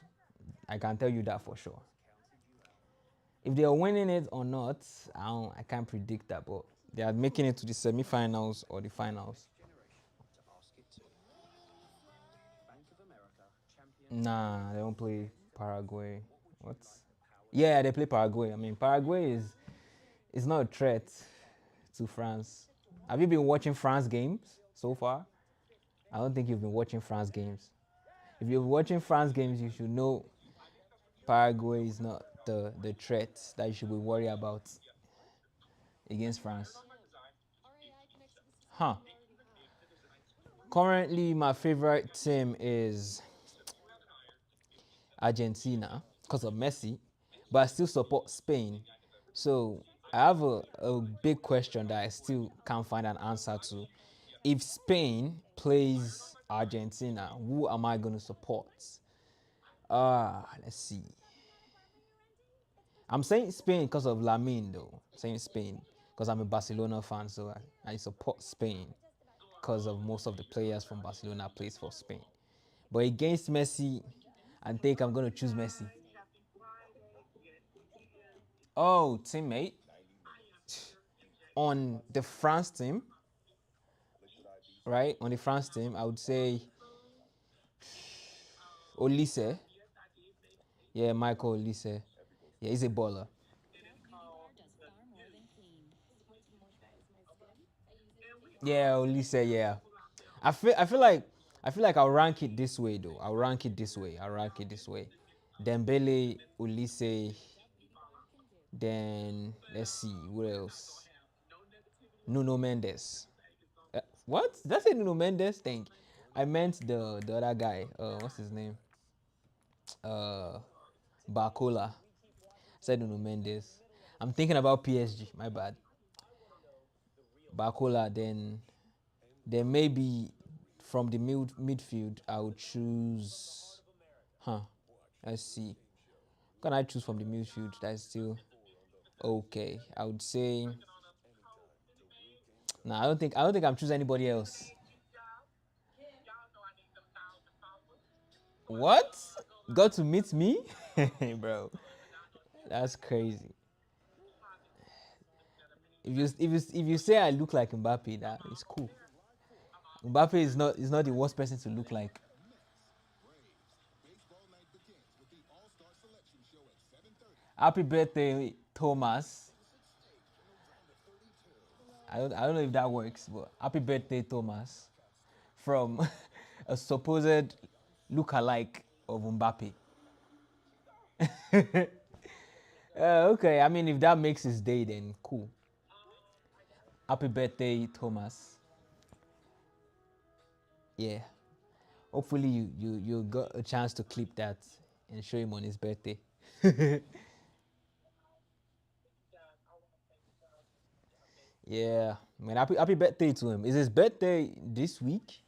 Speaker 1: I can tell you that for sure. If they are winning it or not, I can't predict that, but they are making it to the semi-finals or the finals. Nah, they don't play Paraguay. What? Yeah, they play Paraguay. I mean, Paraguay is not a threat to France. Have you been watching France games so far? I don't think you've been watching France games. If you're watching France games, you should know Paraguay is not the threat that you should be worried about against France. Huh. Currently, my favorite team is Argentina because of Messi, but I still support Spain. So I have a big question that I still can't find an answer to. If Spain plays Argentina, who am I going to support? Let's see. I'm saying Spain because of Lamine, though. I'm saying Spain because I'm a Barcelona fan, so I support Spain because of most of the players from Barcelona plays for Spain. But against Messi, I think I'm going to choose Messi. Oh, teammate. On the France team, right? On the France team, I would say Olise. Yeah, Michael Olise. Yeah, he's a baller. Yeah, Olise, yeah. I feel like I'll rank it this way though. I'll rank it this way. Dembele, Olise, then let's see, what else? Nuno Mendes. What? Did I say Nuno Mendes? Think I meant the other guy. What's his name? Uh, Barcola. Said Nuno Mendes. I'm thinking about PSG. My bad. Barcola. Then maybe from the midfield, I would choose. Huh. Let's see. What can I choose from the midfield? That's still okay. I would say. Nah, I don't think I'm choosing anybody else. What? Got to meet me, bro? That's crazy. If you say I look like Mbappe, that is cool. Mbappe is not the worst person to look like. Happy birthday, Thomas. I don't know if that works, but happy birthday, Thomas, from a supposed look-alike of Mbappe. Okay, I mean if that makes his day, then cool. Happy birthday, Thomas. Yeah. Hopefully you got a chance to clip that and show him on his birthday. Yeah, man. Happy birthday to him. Is his birthday this week?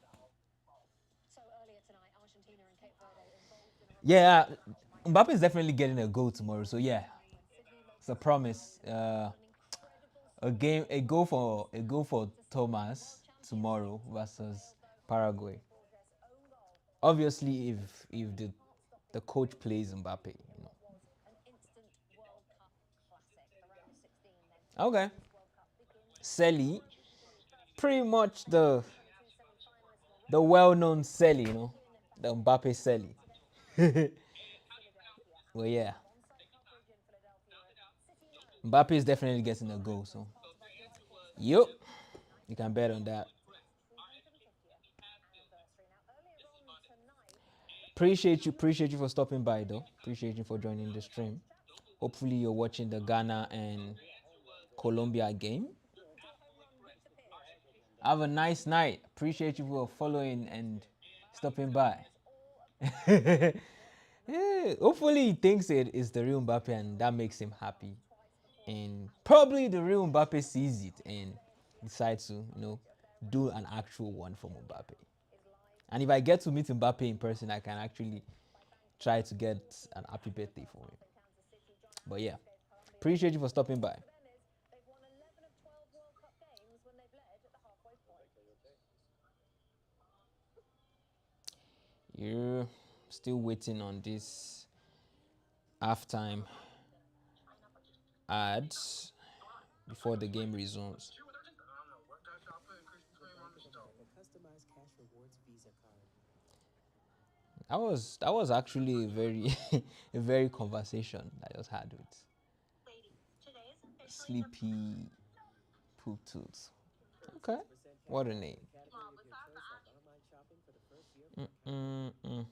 Speaker 1: Yeah, Mbappe is definitely getting a goal tomorrow. So yeah, it's a promise. a goal for Thomas tomorrow versus Paraguay. Obviously, if the coach plays Mbappe, you know. Okay. Selly, pretty much the well-known Selly, you know, the Mbappe Selly. Well, yeah, Mbappe is definitely getting a goal, so yep, you can bet on that. Appreciate you for stopping by, though. Appreciate you for joining the stream. Hopefully, you're watching the Ghana and Colombia game. Have a nice night. Appreciate you for following and stopping by. Yeah, hopefully he thinks it is the real Mbappe and that makes him happy. And probably the real Mbappe sees it and decides to, do an actual one for Mbappe. And if I get to meet Mbappe in person, I can actually try to get an happy birthday for him. But yeah, appreciate you for stopping by. You're still waiting on this halftime ads before the game resumes. That was actually a very a very conversation I just had with Sleepy Poop Tooth. Okay, what a name. Mm-mm-mm.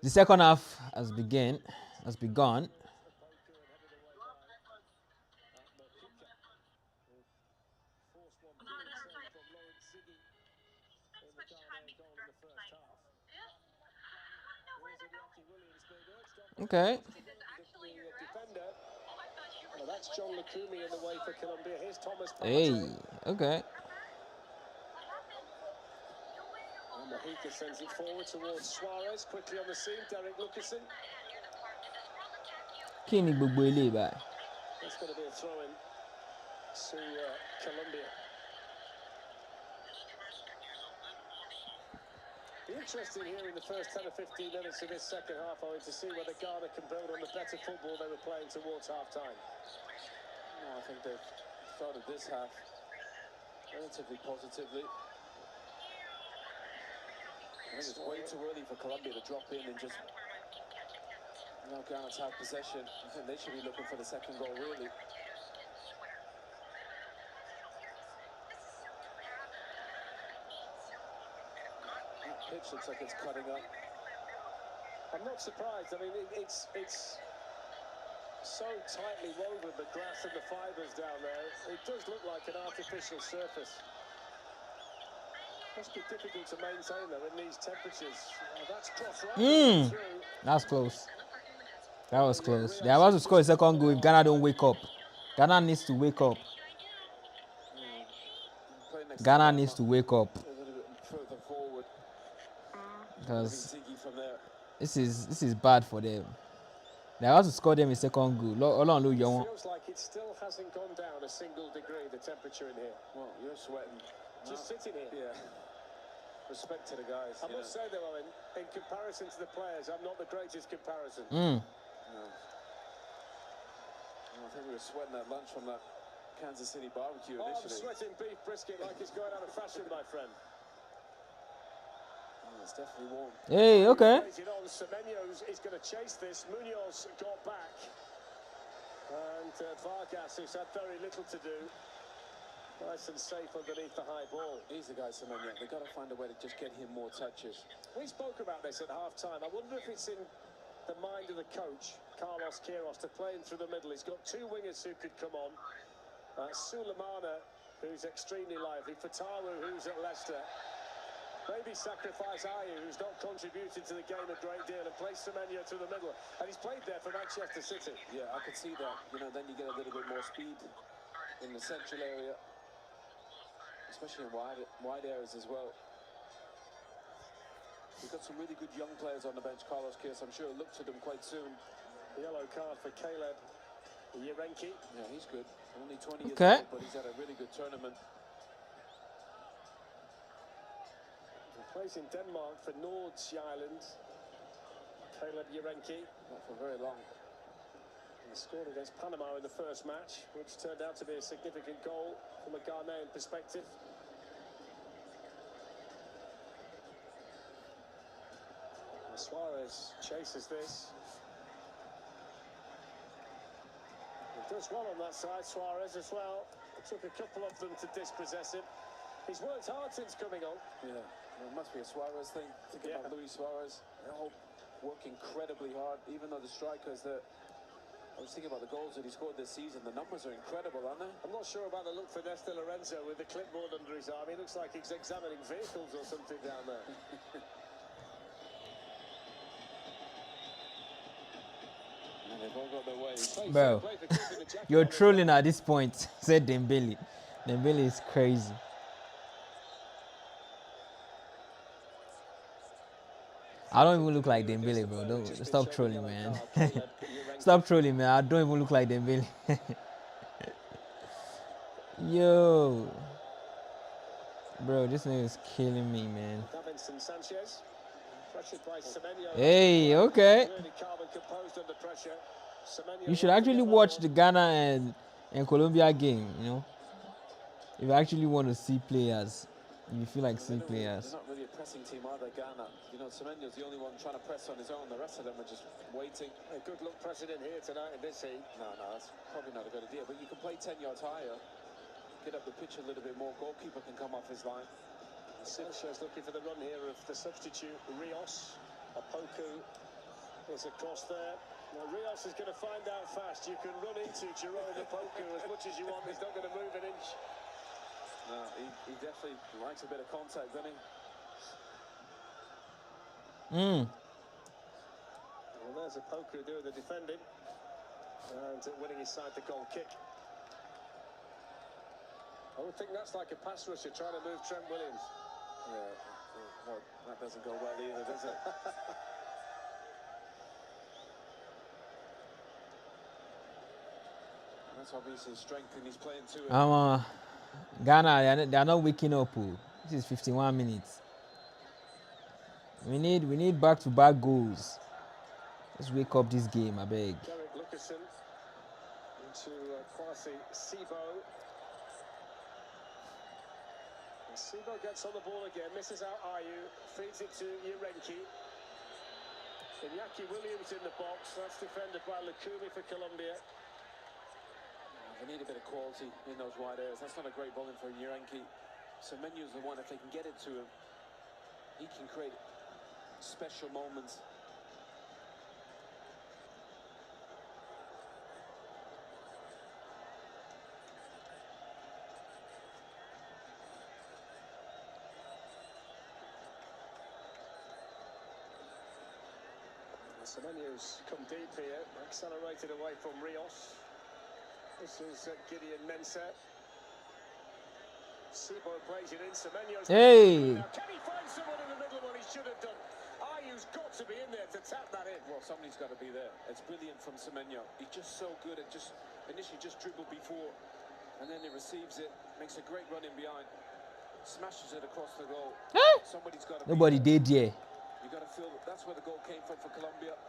Speaker 1: The second half has begun. Okay.
Speaker 3: Well, that's John Lukumi in the way for Colombia. Here's Thomas Partey.
Speaker 1: Hey. Okay.
Speaker 3: And Mojica sends it forward towards Suarez. Quickly on the scene, Derek Lucasen.
Speaker 1: Kí ni gbogbo eléyìí báyìí?
Speaker 3: That's going to be a throw-in to Colombia. Be interesting here in the first 10 or 15 minutes of this second half, Owen, to see whether Ghana can build on the better football they were playing towards half-time.
Speaker 4: I think they've started this half relatively positively. I think it's way too early for Colombia to drop in and just... Now Ghana's have possession. I think they should be looking for the second goal, really. That pitch looks like it's cutting up.
Speaker 3: I'm not surprised. I mean, it's so tightly woven, the grass and the fibres down there. It does look like an artificial surface. Must be difficult to maintain, though, in these temperatures. That's cross right through.
Speaker 1: That's close. That was close. They are about to score a second goal if Ghana don't wake up. Ghana needs to wake up. Ghana needs to wake up.
Speaker 4: A little bit further forward.
Speaker 1: Because
Speaker 4: From there.
Speaker 1: this is bad for them. They are about to score them a second goal.
Speaker 3: Feels like it still hasn't gone down a single degree, the temperature in here.
Speaker 4: Well, you're sweating.
Speaker 3: Just sitting here.
Speaker 4: Yeah. Respect to the guys.
Speaker 3: I must say, though, Owen, in comparison to the players, I'm not the greatest comparison.
Speaker 4: No. I think we were sweating that lunch from that Kansas City barbecue initially.
Speaker 3: I'm sweating beef brisket like it's going out of fashion, my friend.
Speaker 4: It's definitely warm.
Speaker 1: Hey, okay.
Speaker 3: Semenyo is going to chase this. Munoz got back. And Vargas, who's had very little to do, nice and safe underneath the high ball.
Speaker 4: He's the guy, Semenyo. They've got to find a way to just get him more touches.
Speaker 3: We spoke about this at half-time. I wonder if it's in the mind of the coach, Carlos Queiroz, to play him through the middle. He's got two wingers who could come on. Sulemana, who's extremely lively. Fatawu, who's at Leicester. Maybe sacrifice Ayew, who's not contributed to the game a great deal, and play Semenyo through the middle. And he's played there for Manchester City.
Speaker 4: Yeah, I could see that. Then you get a little bit more speed in the central area, especially in wide areas as well. We've got some really good young players on the bench. Carlos Queiroz, I'm sure, will look to them quite soon.
Speaker 3: Yellow card for Caleb Yerenki.
Speaker 4: Yeah, he's good. Only 20 years
Speaker 1: Okay.
Speaker 4: old, but he's had a really good tournament.
Speaker 3: He plays in Denmark for Nordsjælland. Caleb Yerenki.
Speaker 4: Not for very long.
Speaker 3: He scored against Panama in the first match, which turned out to be a significant goal from a Ghanaian perspective. Suarez chases this. He does well on that side, Suarez as well. It took a couple of them to dispossess him. He's worked hard since coming on.
Speaker 4: Yeah, it must be a Suarez thing. Thinking about Luis Suarez. They all work incredibly hard, even though the strikers that... I was thinking about the goals that he scored this season. The numbers are incredible, aren't they?
Speaker 3: I'm not sure about the look for Nesta Lorenzo with the clipboard under his arm. He looks like he's examining vehicles or something down there.
Speaker 4: And they've all got their ways.
Speaker 1: Bro, you're trolling at this point, said Dembele. Dembele is crazy. I don't even look like Dembele, bro. Don't stop trolling, man. Stop trolling, man. I don't even look like Dembele. Yo, bro, this nigga is killing me, man.
Speaker 3: Davinson Sanchez, pressured by Semenyo.
Speaker 1: Hey, okay.
Speaker 3: Really calm and composed under pressure. Semenyo
Speaker 1: You should actually watch the Ghana and Colombia game. If you actually want to see players, if you feel like seeing players.
Speaker 4: They're not really a pressing team, are they, Ghana? Semenyo's the only one trying to press on his own. The rest of them are just waiting.
Speaker 3: A good look pressing in here tonight in this heat.
Speaker 4: No, that's probably not a good idea. But you can play 10 yards higher, get up the pitch a little bit more. Goalkeeper can come off his line.
Speaker 3: Sanchez looking for the run here of the substitute Rios, Opoku, It's across there. Now Rios is going to find out fast. You can run into Jerome Opoku as much as you want. He's not going to move an inch.
Speaker 4: No, he definitely likes a bit of contact, doesn't he?
Speaker 3: Well, there's Opoku doing the defending and winning his side the goal kick. I would think that's like a pass rusher trying to move Trent Williams.
Speaker 4: Yeah, well, that doesn't go well either, does it? That's obviously his strength, and he's playing to it.
Speaker 1: Ghana, they are not waking up. Oh. This is 51 minutes. We need back-to-back goals. Let's wake up this game, I beg.
Speaker 3: Derek Luckerson into Kwasi Sibo. And Sibo gets on the ball again, misses out Ayu, feeds it to Yerenki. Iñaki Williams in the box. That's defended by Lukumi for Colombia.
Speaker 4: They need a bit of quality in those wide areas. That's not a great ball in for Yerenki. Semenyo's the one, if they can get it to him, he can create special moments.
Speaker 3: Semenyo's come deep here, accelerated away from Rios. This is Gideon Mensah. Sibo plays it in. Semenyo's.
Speaker 1: Hey!
Speaker 3: Now, can he find someone in the middle? What he should have done. Ayu's got to be in there to tap that in.
Speaker 4: Well, somebody's got to be there. It's brilliant from Semenyo. He's just so good at initially dribbled before, and then he receives it, makes a great run in behind, smashes it across the goal. Somebody's got to.
Speaker 1: Nobody did there.
Speaker 4: You got to feel that's where the goal came from for Colombia.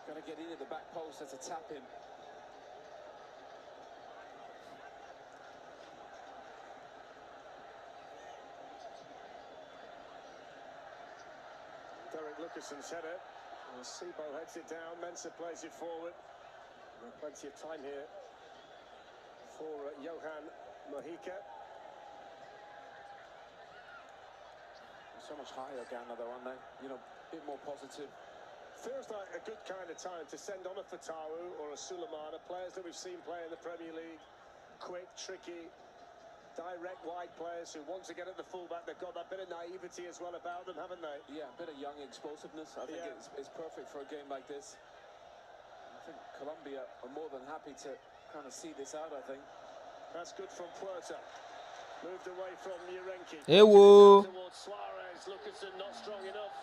Speaker 4: Got to get in at the back post. That's a tap in.
Speaker 3: Derek Luckerson's header. Sibo heads it down. Mensah plays it forward. Plenty of time here for Johan Mojica.
Speaker 4: So much higher, Ghana, though, aren't they? You know, a bit more positive.
Speaker 3: Feels like a good kind of time to send on a Fatawu or a Sulemana, players that we've seen play in the Premier League. Quick, tricky, direct wide players who want to get at the fullback. They've got that bit of naivety as well about them, haven't they?
Speaker 4: Yeah, a bit of young explosiveness. I think it's perfect for a game like this. I think Colombia are more than happy to kind of see this out, I think.
Speaker 3: That's good from Puerta. Moved away from Yerenki.
Speaker 1: Hey, whoa.
Speaker 3: Towards Suarez. Luckerson not strong enough.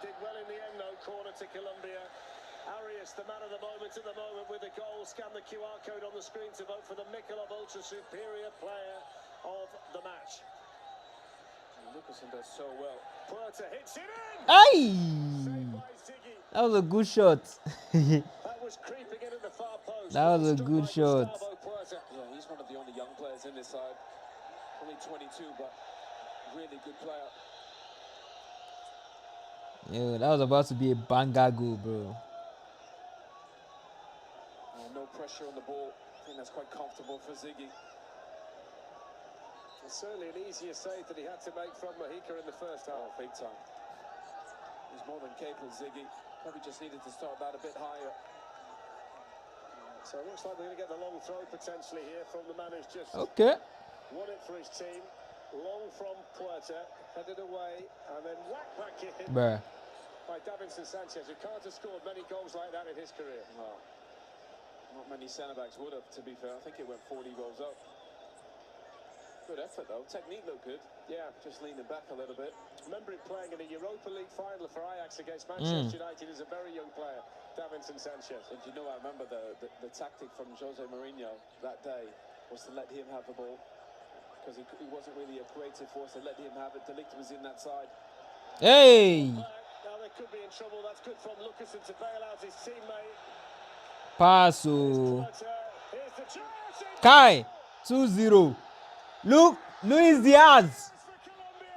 Speaker 3: Did well in the end, though. Corner to Colombia. Arias, the man of the moment at the moment with the goal. Scan the QR code on the screen to vote for the Michelob Ultra Superior Player of the match.
Speaker 4: And Luckerson does so well.
Speaker 3: Puerta hits it in.
Speaker 1: Hey!
Speaker 3: Saved by Ziggy.
Speaker 1: That was a good shot.
Speaker 3: That was creeping in at the far post.
Speaker 1: That was a
Speaker 3: Stood
Speaker 1: good
Speaker 3: by
Speaker 1: shot.
Speaker 3: Gustavo Puerta.
Speaker 4: Yeah, he's one of the only young players in this side. Only 22, but really good player.
Speaker 1: Yeah, that was about to be a banger goal, bro.
Speaker 4: No pressure on the ball. I think that's quite comfortable for Ziggy.
Speaker 3: It's certainly an easier save that he had to make from Mojica in the first half.
Speaker 4: Oh, big time. He's more than capable, Ziggy. Probably just needed to start that a bit higher.
Speaker 3: So it looks like we're going to get the long throw potentially here from the man who's just
Speaker 1: Okay.
Speaker 3: won it for his team. Long from Puerta, headed away, and then whack back in
Speaker 1: Bruh.
Speaker 3: by Davinson Sanchez, who can't have scored many goals like that in his career.
Speaker 4: Well, not many centre-backs would have, to be fair. I think it went 40 goals up. Good effort, though. Technique looked good.
Speaker 3: Yeah.
Speaker 4: Just leaning back a little bit.
Speaker 3: Remember him playing in a Europa League final for Ajax against Manchester United as a very young player, Davinson Sanchez.
Speaker 4: And you know, I remember the tactic from Jose Mourinho that day was to let him have the ball. Because he wasn't really a creative force. They let him have it. De Ligt was in that side.
Speaker 1: Hey!
Speaker 3: Now they could be in trouble. That's good from Luckerson to bail out his teammate.
Speaker 1: Passo.
Speaker 3: Here's the chance.
Speaker 1: Kai. 2-0. Look. Luis Diaz.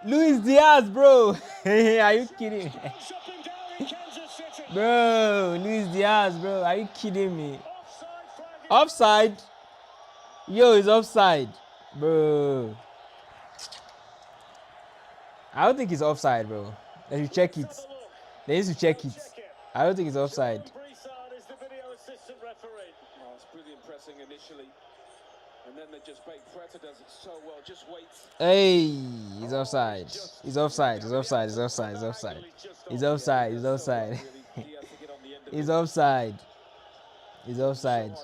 Speaker 1: Luis Diaz, bro. Are you kidding me? Bro, Luis Diaz, bro. Are you kidding me? Offside? Yo, it's offside. Bro. I don't think it's offside, bro. They should check it. They need to check it. I don't think it's offside.
Speaker 3: Brisson is the video assistant referee.
Speaker 4: Oh, it's brilliant pressing initially. And then they just break. Preta does it so well. Just waits.
Speaker 1: Hey, he's offside. He's offside. He's offside. He's offside. He's offside. He's offside. He's offside. He's offside. He's offside.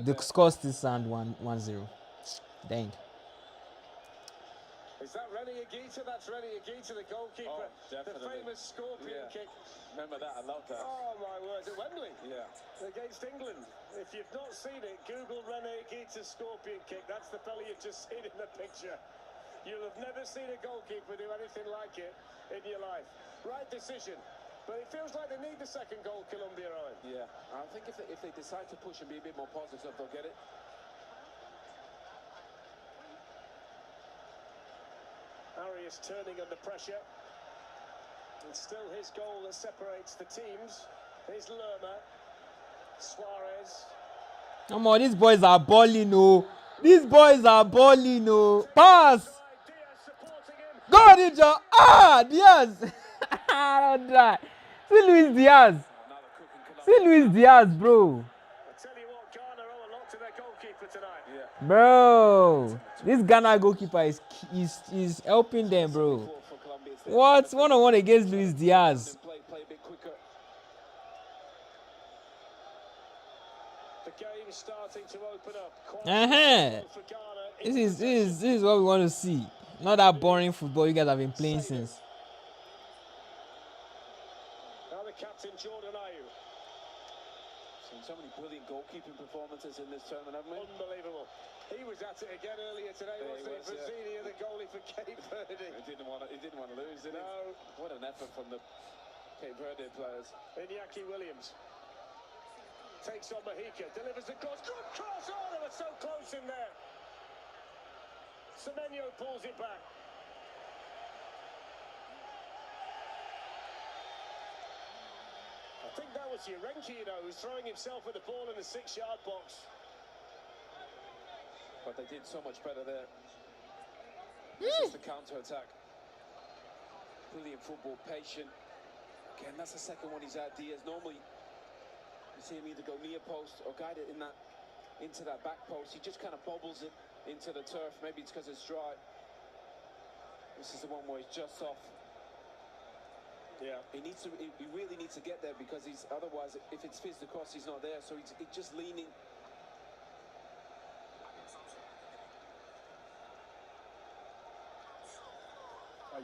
Speaker 1: The score still sound 1-0. Dang.
Speaker 3: Is that Rene Higuita? That's Rene Higuita, the goalkeeper.
Speaker 4: Oh,
Speaker 3: the famous scorpion kick.
Speaker 4: Remember that? I love that.
Speaker 3: Oh, my word. At Wembley.
Speaker 4: Yeah.
Speaker 3: Against England. If you've not seen it, Google Rene Higuita's scorpion kick. That's the fella you've just seen in the picture. You'll have never seen a goalkeeper do anything like it in your life. Right decision. But it feels like they need the second goal, Colombia, Owen.
Speaker 4: Yeah. I think if they decide to push and be a bit more positive, they'll get it.
Speaker 3: Arias turning under pressure. It's still his goal that separates the teams. Here's Lerma. Suarez.
Speaker 1: Come on, these boys are balling, no. These boys are balling, no. Pass. Go on, Ninja. Ah, Diaz. Don't try. See Luis Diaz. See Luis Diaz, bro.
Speaker 3: I tell you what, Ghana owe a lot to their goalkeeper tonight.
Speaker 4: Yeah.
Speaker 1: Bro, this Ghana goalkeeper is helping them, bro. What? 1-on-1 against Luis Diaz.
Speaker 4: Play a bit quicker.
Speaker 3: The game starting to open up. For Ghana.
Speaker 1: This is what we want to see. Not that boring football you guys have been playing since.
Speaker 3: Now the captain, Jordan Ayew.
Speaker 4: Seen so many brilliant goalkeeping performances in this tournament, haven't we?
Speaker 3: Unbelievable. He was at it again earlier today, wasn't he? Brazilia, the goalie for Cape Verde.
Speaker 4: He didn't want to lose, did he?
Speaker 3: No.
Speaker 4: What an effort from the Cape Verde players.
Speaker 3: Iñaki Williams takes on Mahika, delivers the cross. Good cross! Oh, they were so close in there. Semenyo pulls it back. I think that was Urenki, who's throwing himself at the ball in the 6-yard box.
Speaker 4: But they did so much better there. This is the counter-attack. Brilliant football, patient. Again, that's the second one he's had, Diaz. Normally, you see him either go near post or guide it into that back post. He just kind of bobbles it into the turf. Maybe it's because it's dry. This is the one where he's just off.
Speaker 3: Yeah.
Speaker 4: He really needs to get there because otherwise, if it's fizzed across, he's not there. So he's just leaning.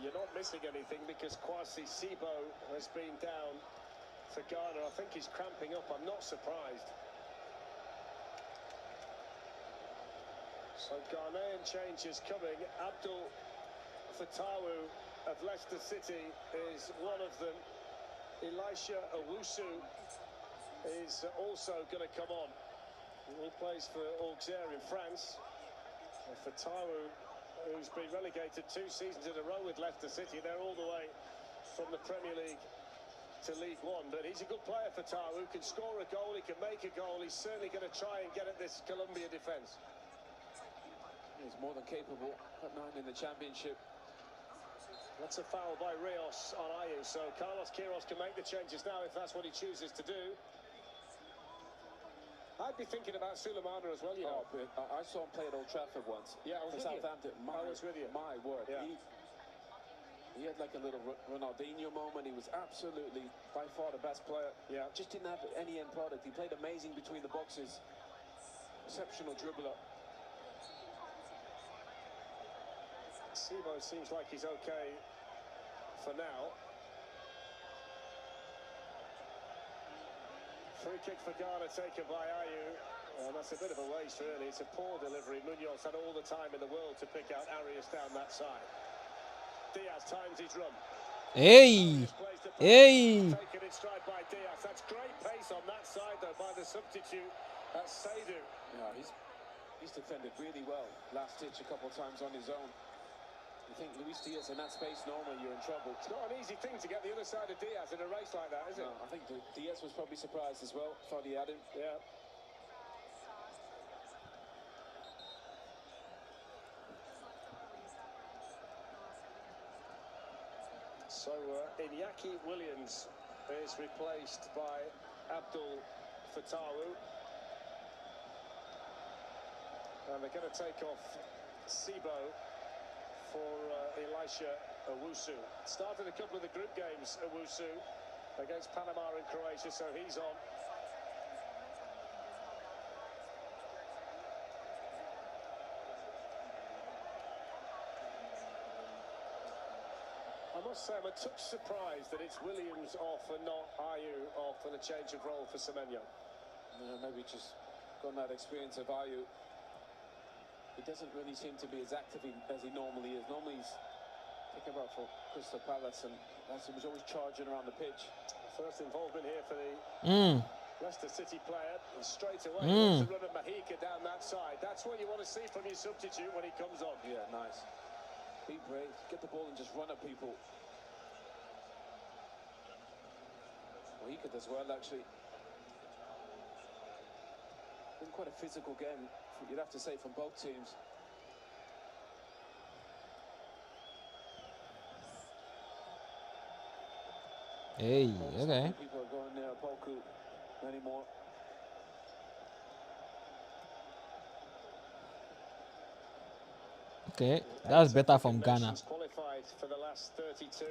Speaker 3: You're not missing anything because Kwasi Sibo has been down for Ghana. I think he's cramping up. I'm not surprised. So Ghanaian changes coming. Abdul Fatawu of Leicester City is one of them. Elisha Owusu is also going to come on. He plays for Auxerre in France. Fatawu, who's been relegated 2 seasons in a row with Leicester City. They're all the way from the Premier League to League One. But he's a good player for Tawu, can score a goal, he can make a goal. He's certainly going to try and get at this Colombia defence.
Speaker 4: He's more than capable. At 9 in the championship.
Speaker 3: That's a foul by Rios on Ayew. So Carlos Queiroz can make the changes now if that's what he chooses to do. I'd be thinking about Sulemana as well, you know.
Speaker 4: I saw him play at Old Trafford once.
Speaker 3: Yeah, I was
Speaker 4: for
Speaker 3: with
Speaker 4: Southampton.
Speaker 3: you. I was with you.
Speaker 4: My word.
Speaker 3: Yeah.
Speaker 4: He had like a little Ronaldinho moment. He was absolutely, by far, the best player.
Speaker 3: Yeah.
Speaker 4: Just didn't have any end product. He played amazing between the boxes. Exceptional dribbler.
Speaker 3: Sibo seems like he's okay for now. Free kick for Ghana taken by Ayew. And that's a bit of a waste, really. It's a poor delivery. Munoz had all the time in the world to pick out Arias down that side. Diaz times his run.
Speaker 1: Hey! Hey!
Speaker 3: Taken in stride by Diaz. That's great pace on that side, though, by the substitute. That's Seydu.
Speaker 4: Yeah, he's defended really well. Last ditch a couple of times on his own. You think Luis Diaz in that space, normally you're in trouble.
Speaker 3: It's not an easy thing to get the other side of Diaz in a race like that, is it?
Speaker 4: No, I think Diaz was probably surprised as well. Thought he had him.
Speaker 3: Yeah. So Iñaki Williams is replaced by Abdul Fatawu. And they're going to take off Sibo for Elisha Owusu. Started a couple of the group games, Owusu, against Panama and Croatia, so he's on. I must say I'm a touch surprised that it's Williams off and not Ayew off, and a change of role for Semenyo.
Speaker 4: Maybe just got that experience of Ayew. He doesn't really seem to be as active as he normally is. Normally he's kicking about for Crystal Palace, and he was always charging around the pitch.
Speaker 3: First involvement here for the Leicester City player, and straight away he wants to run a Mahika down that side. That's what you want to see from your substitute when he comes on.
Speaker 4: Yeah, nice. Be brave, get the ball and just run at people. Mahika does well, actually. Been quite a physical game, you'd have to say, from both teams.
Speaker 1: Hey, okay.
Speaker 4: People are going near Poku anymore.
Speaker 1: Okay, that's better from Ghana.
Speaker 3: Qualified for the last 32.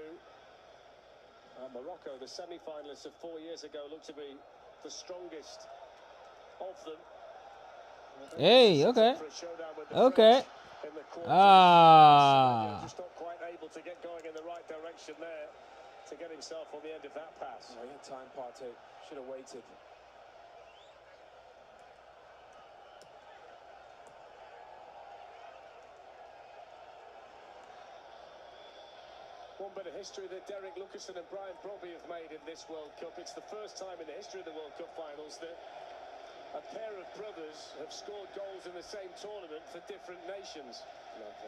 Speaker 3: Morocco, the semi-finalists of 4 years ago, look to be the strongest of them.
Speaker 1: Hey, okay. Okay.
Speaker 3: Just not quite able to get going in the right direction there to get himself on the end of that pass.
Speaker 4: No, he had time, Partey. Should have waited.
Speaker 3: One bit of history that Derek Lucasen and Brian Brobby have made in this World Cup. It's the first time in the history of the World Cup finals that a pair of brothers have scored goals in the same tournament for different nations.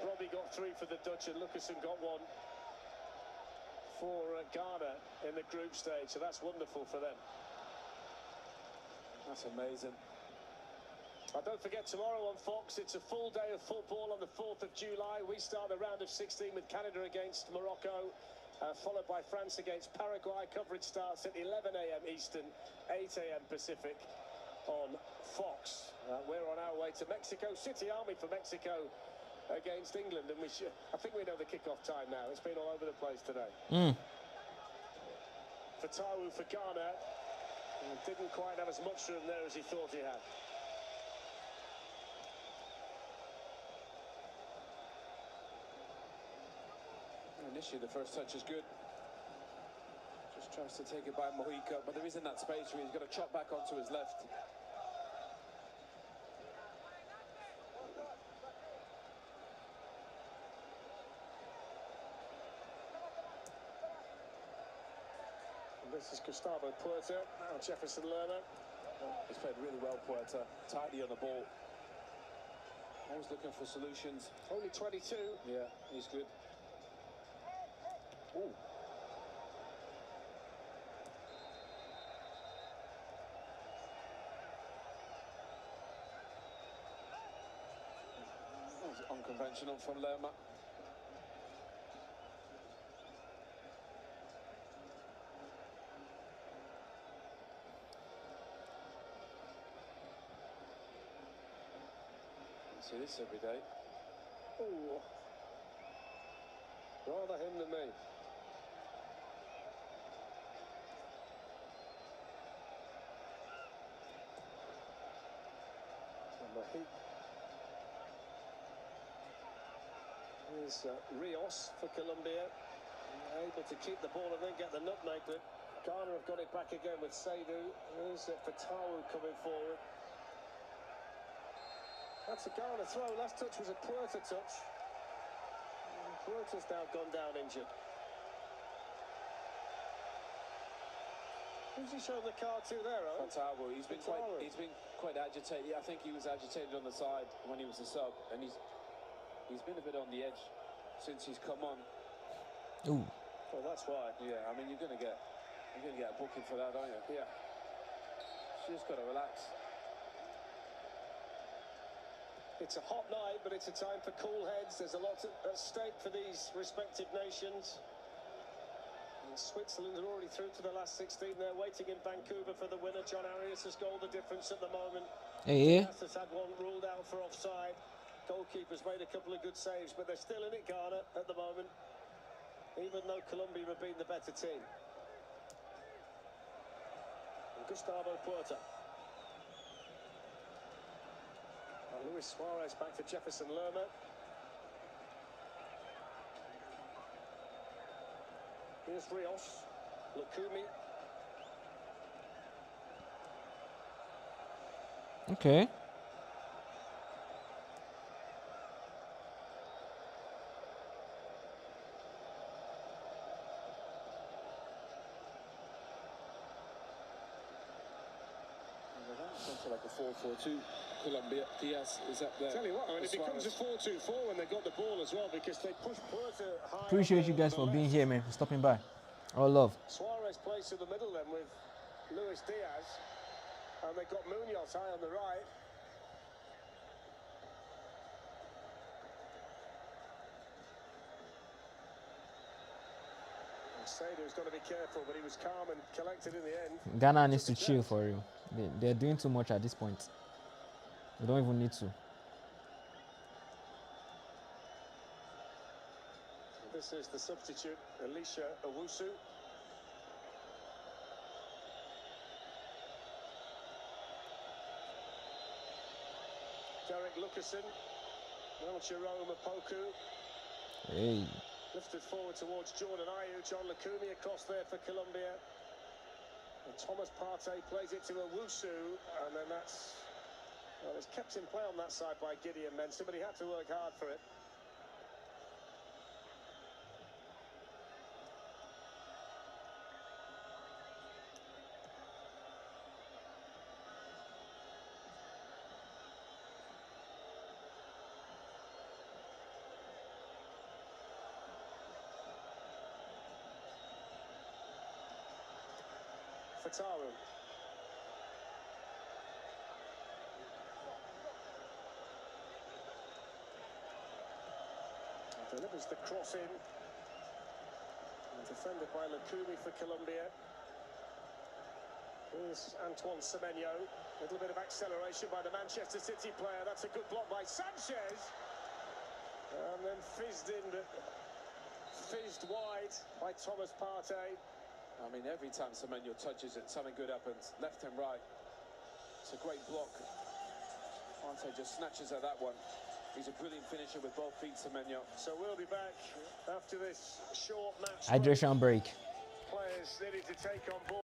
Speaker 3: Brobby got 3 for the Dutch and Lucasen got 1 for Ghana in the group stage, so that's wonderful for them.
Speaker 4: That's amazing.
Speaker 3: And don't forget, tomorrow on Fox, it's a full day of football on the 4th of July. We start the round of 16 with Canada against Morocco, followed by France against Paraguay. Coverage starts at 11 a.m. Eastern, 8 a.m. Pacific on Fox. We're on our way to Mexico City, aren't we, for Mexico against England, and I think we know the kick-off time now. It's been all over the place today. Fatawu for Ghana didn't quite have as much room there as he thought he had.
Speaker 4: Initially, the first touch is good. Just tries to take it by Mahika, but there isn't that space where he's got to chop back onto his left.
Speaker 3: And this is Gustavo Puerta, now Jefferson Lerner.
Speaker 4: He's played really well, Puerta. Tidy on the ball. Always looking for solutions.
Speaker 3: Only 22.
Speaker 4: Yeah, he's good. Ooh. That was unconventional from Lerma. See this every day.
Speaker 3: Ooh. Rather him than me. Here's Rios for Colombia, able to keep the ball and then get the nutmeg, but Ghana have got it back again with Seydou. Here's Fatawu coming forward. That's a Ghana throw. Last touch was a Puerta touch. And Puerta's now gone down injured. Who's he showing the card to there, Owen?
Speaker 4: Fatawu. He's been quite agitated. Yeah, I think he was agitated on the side when he was a sub, and he's been a bit on the edge since he's come on.
Speaker 1: Ooh.
Speaker 3: Well, that's why.
Speaker 4: Yeah, I mean you're gonna get a booking for that, aren't you?
Speaker 3: Yeah.
Speaker 4: She's just got to relax.
Speaker 3: It's a hot night, but it's a time for cool heads. There's a lot at stake for these respective nations. And Switzerland are already through to the last 16. They're waiting in Vancouver for the winner. John Arias has goal the difference at the moment.
Speaker 1: Hey,
Speaker 3: Diaz has had one ruled out for offside. Goalkeeper's made a couple of good saves, but they're still in it, Ghana, at the moment, even though Colombia have been the better team. And Gustavo Puerta. And Luis Suarez back to Jefferson Lerma. Here's Rios, Lukumi.
Speaker 1: okay.
Speaker 4: Something like a 4-4-2. Colombia, Diaz is up there.
Speaker 3: Tell you what, I mean, it becomes a 4-2-4 when they got the ball as well, because they push Puerta high.
Speaker 1: Appreciate you guys for being here, man, for stopping by. All love.
Speaker 3: Suarez plays to the middle then with Luis Diaz, and they've got Munoz high on the right. Sadio's got to be careful, but he was calm and collected in the end.
Speaker 1: Ghana needs to chill for real. They're doing too much at this point. They don't even need to.
Speaker 3: This is the substitute, Elisha Owusu. Derek Lucasen. Now Jerome Apoku.
Speaker 1: Hey.
Speaker 3: Lifted forward towards Jordan Ayew. John Lukumi across there for Colombia. And Thomas Partey plays it to Owusu, and then that's... Well, it's kept in play on that side by Gideon Mensah, but he had to work hard for it. Fataru. Delivers the cross in. And defended by Lukumi for Colombia. Here's Antoine Semenyo. A little bit of acceleration by the Manchester City player. That's a good block by Sanchez. And then fizzed wide by Thomas Partey.
Speaker 4: I mean, every time Semenyo touches it, something good happens. Left and right. It's a great block. Partey just snatches at that one. He's a brilliant finisher with both feet, Semenyo.
Speaker 3: So we'll be back after this short match.
Speaker 1: Hydration break.
Speaker 3: Players needed to take on board.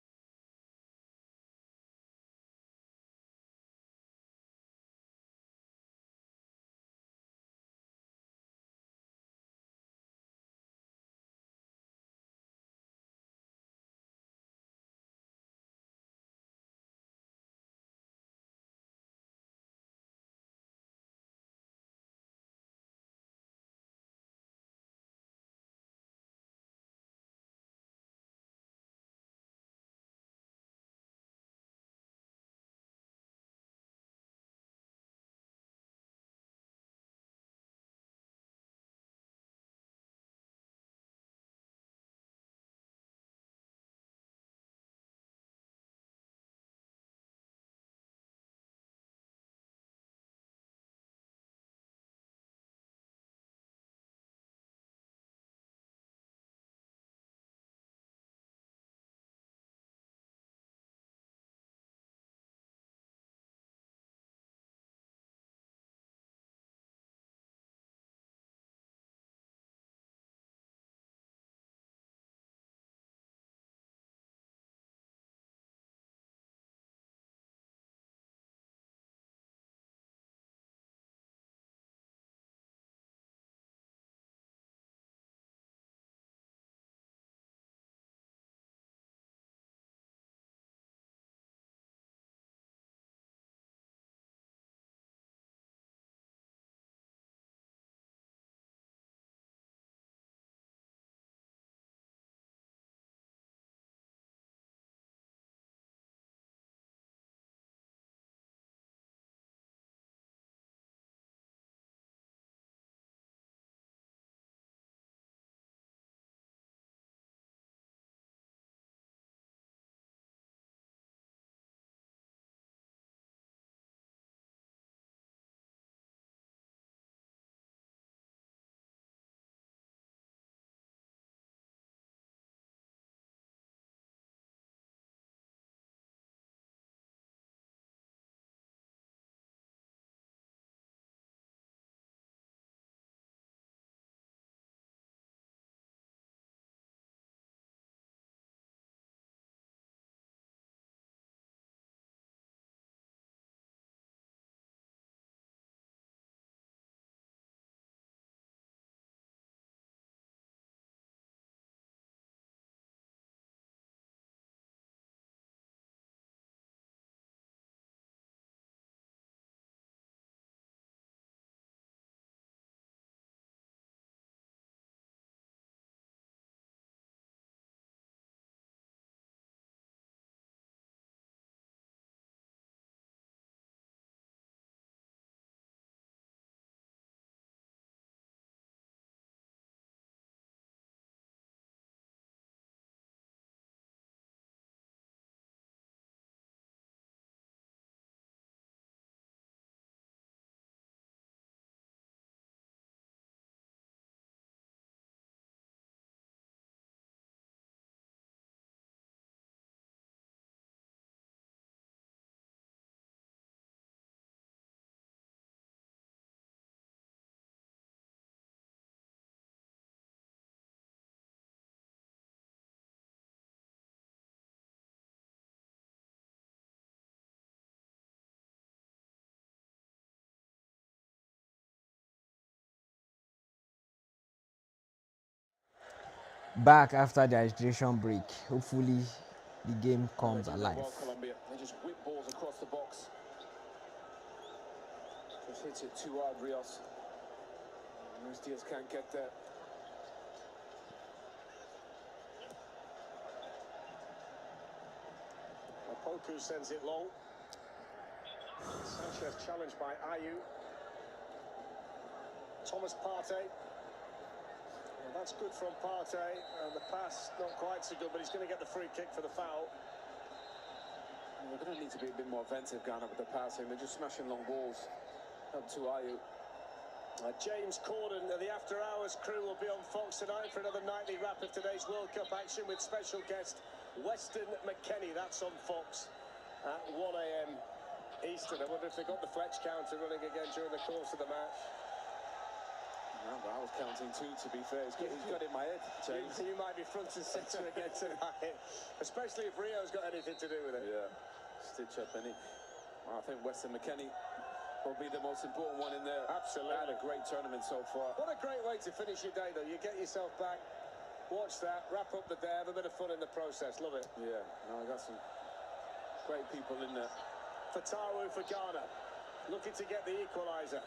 Speaker 1: back after the hydration break. Hopefully, the game
Speaker 4: Well,
Speaker 1: comes
Speaker 4: they do that
Speaker 1: alive.
Speaker 4: well, Colombia. They just whip balls across the box. Just hits it too hard, Rios. Luis Diaz can't get there.
Speaker 3: Poku sends it long. Sanchez challenged by Ayew. Thomas Partey. Well, that's good from Partey. And the pass, not quite so good, but he's going to get the free kick for the foul.
Speaker 4: They're going to need to be a bit more offensive, Ghana, with the passing. They're just smashing long balls up to Ayew.
Speaker 3: James Corden and the After Hours crew will be on Fox tonight for another nightly wrap of today's World Cup action with special guest Weston McKennie. That's on Fox at 1 a.m. Eastern. I wonder if they got the Fletch counter running again during the course of the match.
Speaker 4: No, but I was counting too, to be fair. He's got it in my head, James.
Speaker 3: You might be front and centre again tonight, especially if Rio's got anything to do with it.
Speaker 4: Yeah, stitch up any. I think Weston McKennie will be the most important one in there.
Speaker 3: Absolutely.
Speaker 4: Had a great tournament so far.
Speaker 3: What a great way to finish your day, though. You get yourself back, watch that, wrap up the day, have a bit of fun in the process. Love it.
Speaker 4: Yeah, no, I got some great people in there.
Speaker 3: Fatawu for Ghana, looking to get the equaliser.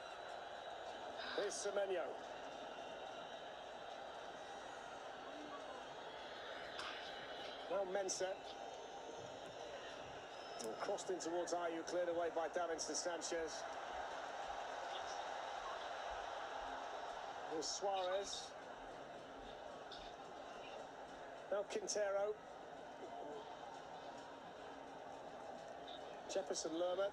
Speaker 3: Here's Semenyo. Now Mensah. Crossed in towards Ayew, cleared away by Davinson Sanchez. Here's Suarez. Now Quintero. Jefferson Lerma.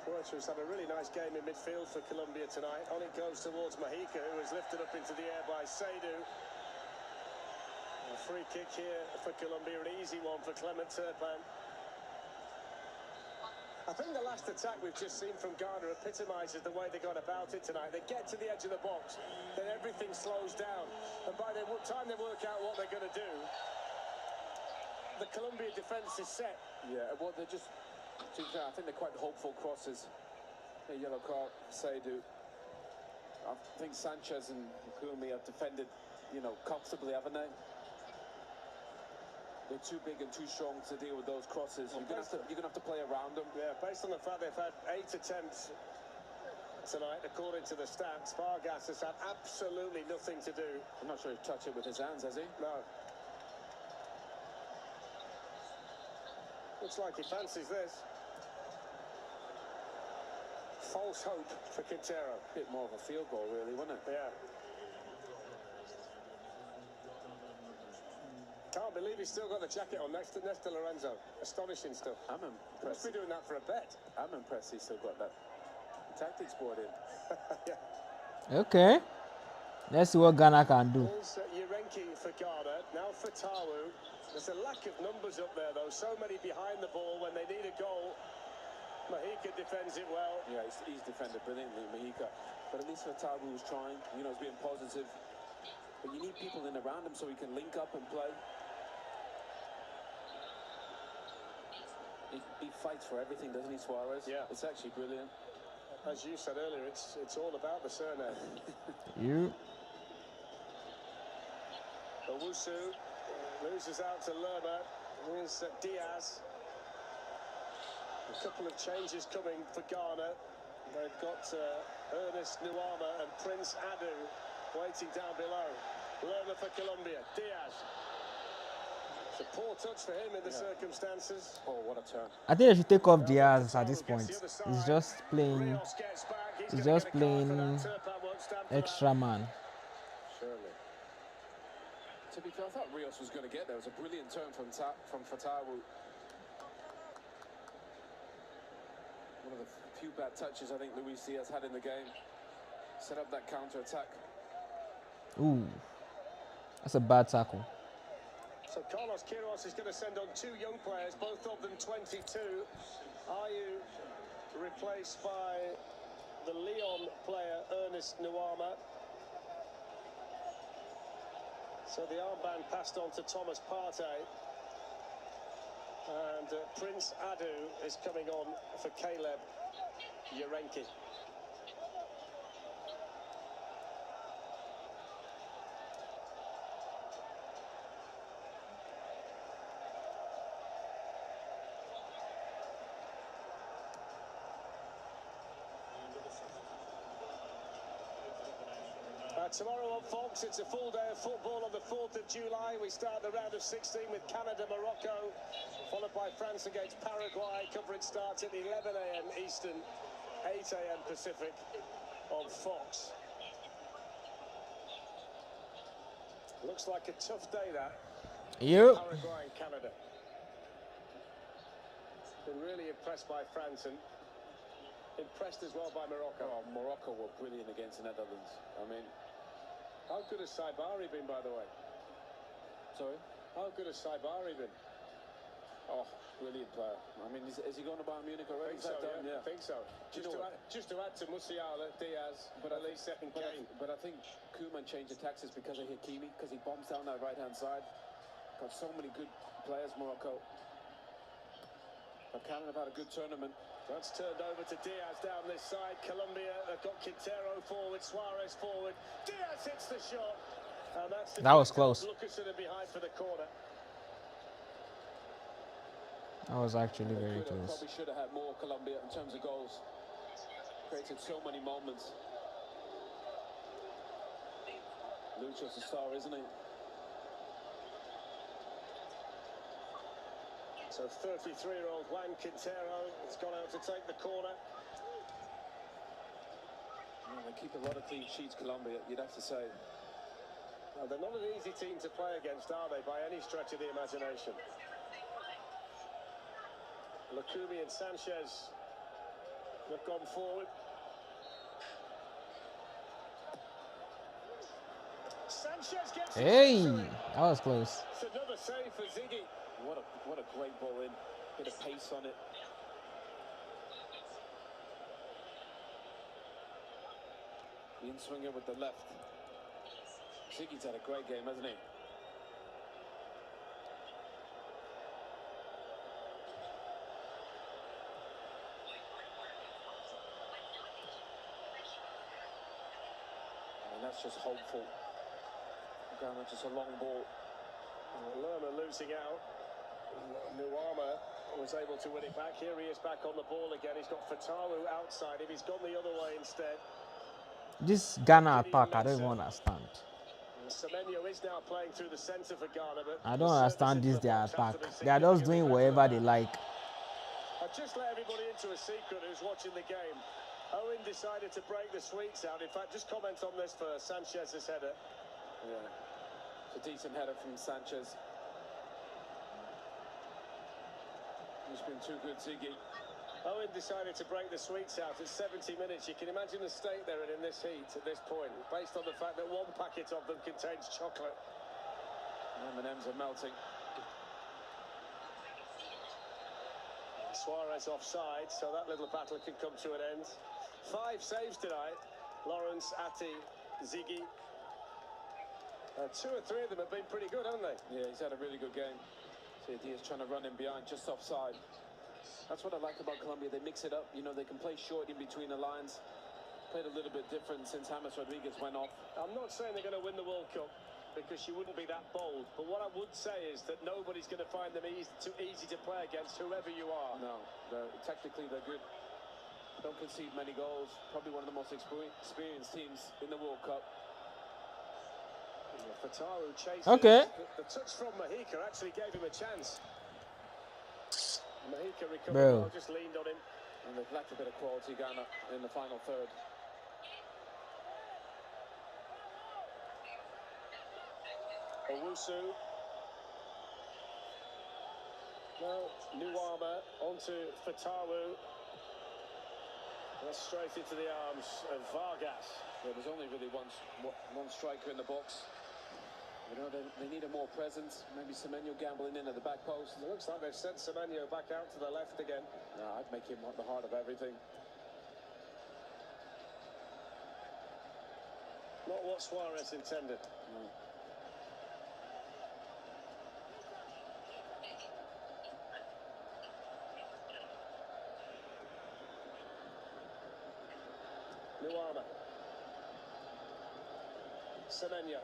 Speaker 3: Croatia's had a really nice game in midfield for Colombia tonight. On it goes towards Mahika, who was lifted up into the air by Seydu. A free kick here for Colombia, an easy one for Clement Turpin. I think the last attack we've just seen from Ghana epitomises the way they got about it tonight. They get to the edge of the box, then everything slows down. And by the time they work out what they're going to do, the Colombia defence is set.
Speaker 4: Yeah, well, they're just... I think they're quite hopeful crosses. A yellow card, Seydu. I think Sanchez and Kumi have defended, comfortably, haven't they? They're too big and too strong to deal with those crosses. You're gonna have to play around them.
Speaker 3: Yeah, based on the fact they've had 8 attempts tonight, according to the stats, Vargas has had absolutely nothing to do.
Speaker 4: I'm not sure he's touched it with his hands, has he?
Speaker 3: No. Looks like he fancies this. False hope for Quintero.
Speaker 4: Bit more of a field goal, really, wasn't it?
Speaker 3: Yeah. Can't believe he's still got the jacket on next to Lorenzo. Astonishing stuff.
Speaker 4: I'm
Speaker 3: He must
Speaker 4: impressed.
Speaker 3: be doing that for a bet.
Speaker 4: I'm impressed he's still got that tactics board in.
Speaker 3: Yeah.
Speaker 1: Okay. Let's see what Ghana can do.
Speaker 3: Yerenki for Ghana. Now for Tawu. There's a lack of numbers up there, though. So many behind the ball when they need a goal. Mahika defends it well.
Speaker 4: Yeah, he's defended brilliantly, Mahika. But at least Fatawu was trying, he's being positive. But you need people in around him so he can link up and play. He fights for everything, doesn't he, Suarez?
Speaker 3: Yeah.
Speaker 4: It's actually brilliant.
Speaker 3: As you said earlier, it's all about the surname.
Speaker 1: You.
Speaker 3: Owusu loses out to Lerma. Here's Diaz. A couple of changes coming for Ghana. They've got Ernest Nuama and Prince Adu waiting down below. Lerma for Colombia. Diaz. It's a poor touch for him in the circumstances.
Speaker 4: Oh, what a turn.
Speaker 1: I think they should take off Diaz at this point. He's just playing.
Speaker 3: Rios gets back.
Speaker 1: He's
Speaker 3: gonna
Speaker 1: just
Speaker 3: get a card for
Speaker 1: playing
Speaker 3: that. Turpin won't stand for
Speaker 1: extra man.
Speaker 3: Surely.
Speaker 4: To be fair, I thought Rios was going to get there. It was a brilliant turn from Fatawu. One of the few bad touches I think Luis Diaz had in the game. Set up that counter-attack.
Speaker 1: Ooh, that's a bad tackle.
Speaker 3: So Carlos Queiroz is going to send on 2 young players, both of them 22. Ayew replaced by the Lyon player Ernest Nuama. So the armband passed on to Thomas Partey. And Prince Adu is coming on for Caleb Yarenki. Tomorrow on Fox, it's a full day of football on the 4th of July. We start the round of 16 with Canada, Morocco, followed by France against Paraguay. Coverage starts at 11 a.m. Eastern, 8 a.m. Pacific on Fox. Looks like a tough day, that.
Speaker 1: Yep.
Speaker 3: Paraguay and Canada. Been really impressed by France and impressed as well by Morocco.
Speaker 4: Oh, Morocco were brilliant against the Netherlands. I mean,
Speaker 3: how good has Saibari been, by the way?
Speaker 4: sorry?
Speaker 3: How good has Saibari been?
Speaker 4: Oh, brilliant player. I mean, is he going to Bayern Munich already?
Speaker 3: I think so, yeah. I think so. Just to add to Musiala, Diaz, but at least second game.
Speaker 4: But I think Koeman changed the tactics because of Hakimi, because he bombs down that right-hand side. Got so many good players, Morocco. But Canada have had a good tournament.
Speaker 3: That's turned over to Diaz down this side. Colombia have got Quintero forward, Suarez forward. Diaz hits the shot. And that's
Speaker 1: That was close.
Speaker 3: Lucasen behind for the corner.
Speaker 1: That was actually very close.
Speaker 4: Probably should have had more, Colombia, in terms of goals. Created so many moments. Lucho's a star, isn't he?
Speaker 3: So 33-year-old Juan Quintero has gone out to take the corner.
Speaker 4: Yeah, they keep a lot of clean sheets, Colombia, you'd have to say.
Speaker 3: Well, they're not an easy team to play against, are they, by any stretch of the imagination? Lukumi and Sanchez have gone forward. Sanchez gets
Speaker 1: Hey, that was close.
Speaker 3: It's another save for Ziggy.
Speaker 4: What a great ball in. Bit of pace on it. The in-swinger with the left. Ziggy's had a great game, hasn't he? And that's just hopeful. Ghana, just a long ball.
Speaker 3: Lerma losing out. Nuama was able to win it back. Here he is back on the ball again. He's got Fatawu outside him. He's gone the other way instead.
Speaker 1: This Ghana attack, I don't even understand.
Speaker 3: Semenyo is now playing through the centre for Ghana, but
Speaker 1: I don't understand this their attack. They are just doing whatever they like.
Speaker 3: I've just let everybody into a secret who's watching the game. Owen decided to break the sweets out. In fact, just comment on this first. Sanchez's header.
Speaker 4: Yeah. It's a decent header from Sanchez. He's been too good, Ziggy.
Speaker 3: Owen decided to break the sweets out at 70 minutes. You can imagine the state they're in this heat at this point, based on the fact that one packet of them contains chocolate.
Speaker 4: M&M's are melting.
Speaker 3: Suarez offside, so that little battle can come to an end. 5 saves tonight. Lawrence, Ati, Ziggy. 2 or 3 of them have been pretty good, haven't they?
Speaker 4: Yeah, he's had a really good game. See, Diaz trying to run in behind, just offside. That's what I like about Colombia. They mix it up. You know, they can play short in between the lines. Played a little bit different since James Rodriguez went off.
Speaker 3: I'm not saying they're going to win the World Cup, because you wouldn't be that bold. But what I would say is that nobody's going to find them too easy to play against, whoever you are.
Speaker 4: No, technically they're good. Don't concede many goals. Probably one of the most experienced teams in the World Cup.
Speaker 3: Fatawu chased
Speaker 1: Okay.
Speaker 3: The touch from Mahika actually gave him a chance. Mahika recovered
Speaker 1: Bro.
Speaker 3: well, just leaned on him.
Speaker 4: And they've lacked a bit of quality, Ghana, in the final third.
Speaker 3: Owusu. Now, Nuama onto Fatawu. That's straight into the arms of Vargas.
Speaker 4: Yeah, there's only really one striker in the box. You know, they need a more presence. Maybe Semenyo gambling in at the back post.
Speaker 3: It looks like they've sent Semenyo back out to the left again.
Speaker 4: No, I'd make him at the heart of everything.
Speaker 3: Not what Suarez intended.
Speaker 4: No.
Speaker 3: Lallana. Semenyo.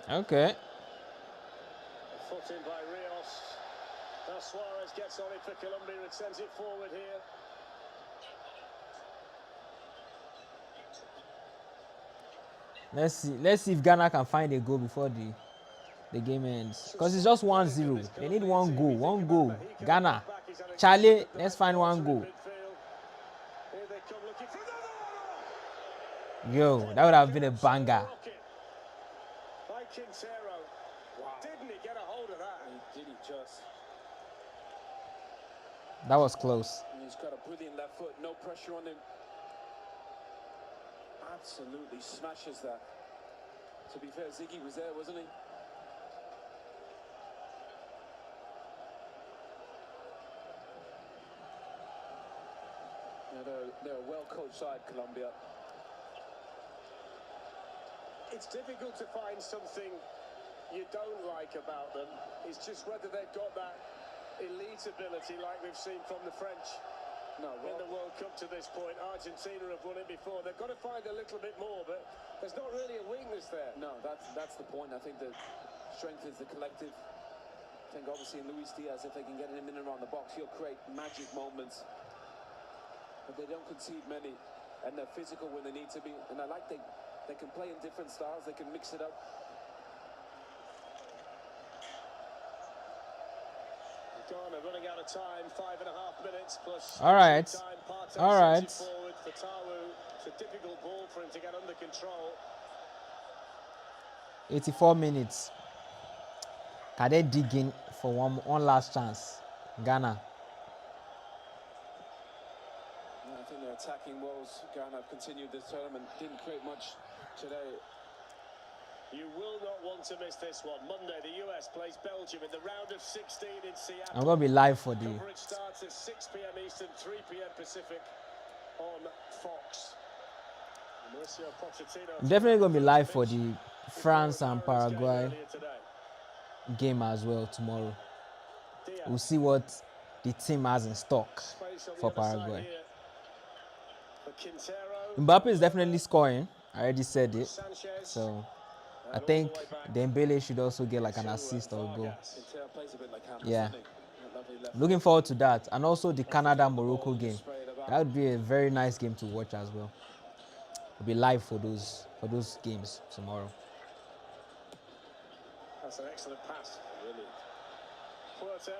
Speaker 1: Okay.
Speaker 3: Foot in by Rios. Now Suarez gets on it for Colombia and sends it forward here.
Speaker 1: Let's see if Ghana can find a goal before the game ends. Because it's just 1-0. They need one goal. One goal. Ghana. Charlie, let's find one goal. Yo, that would have been a banger.
Speaker 3: By Quintero. Wow. Didn't he get a hold of that?
Speaker 4: Did he just?
Speaker 1: That was close.
Speaker 4: And he's got a brilliant left foot, no pressure on him. Absolutely smashes that. To be fair, Ziggy was there, wasn't he? Yeah, they're a well-coached side, Colombia.
Speaker 3: It's difficult to find something you don't like about them. It's just whether they've got that elite ability like we've seen from the French in the World Cup to this point. Argentina have won it before. They've got to find a little bit more, but there's not really a weakness there.
Speaker 4: No, that's the point. I think the strength is the collective. I think obviously Luis Diaz, if they can get him in and around the box, he'll create magic moments. But they don't concede many, and they're physical when they need to be. And I like they can play in different styles. They can mix it up.
Speaker 3: Ghana running out of time, 5.5 minutes plus.
Speaker 1: All right.
Speaker 3: Time.
Speaker 1: All right.
Speaker 3: Forward for Tawu. It's a difficult ball for him to get under control.
Speaker 1: 84 minutes. Can they dig in for one last chance? Ghana.
Speaker 4: I think their attacking woes, Ghana have continued this tournament. Didn't create much today.
Speaker 3: You will not want to miss this one. Monday, the US plays Belgium in the round of 16 in Seattle.
Speaker 1: I'm going to be live for the...
Speaker 3: Coverage starts at 6 p.m. Eastern, 3 p.m. Pacific on Fox.
Speaker 1: I'm definitely going to be live for the France and Paraguay game as well tomorrow. We'll see what the team has in stock for Paraguay. Mbappe is definitely scoring. I already said it. So I think Dembele should also get like an assist or a goal. Yeah. Looking forward to that. And also the Canada-Morocco game. That would be a very nice game to watch as well. We'll be live for those games tomorrow.
Speaker 3: That's an excellent pass. Really. Puerta.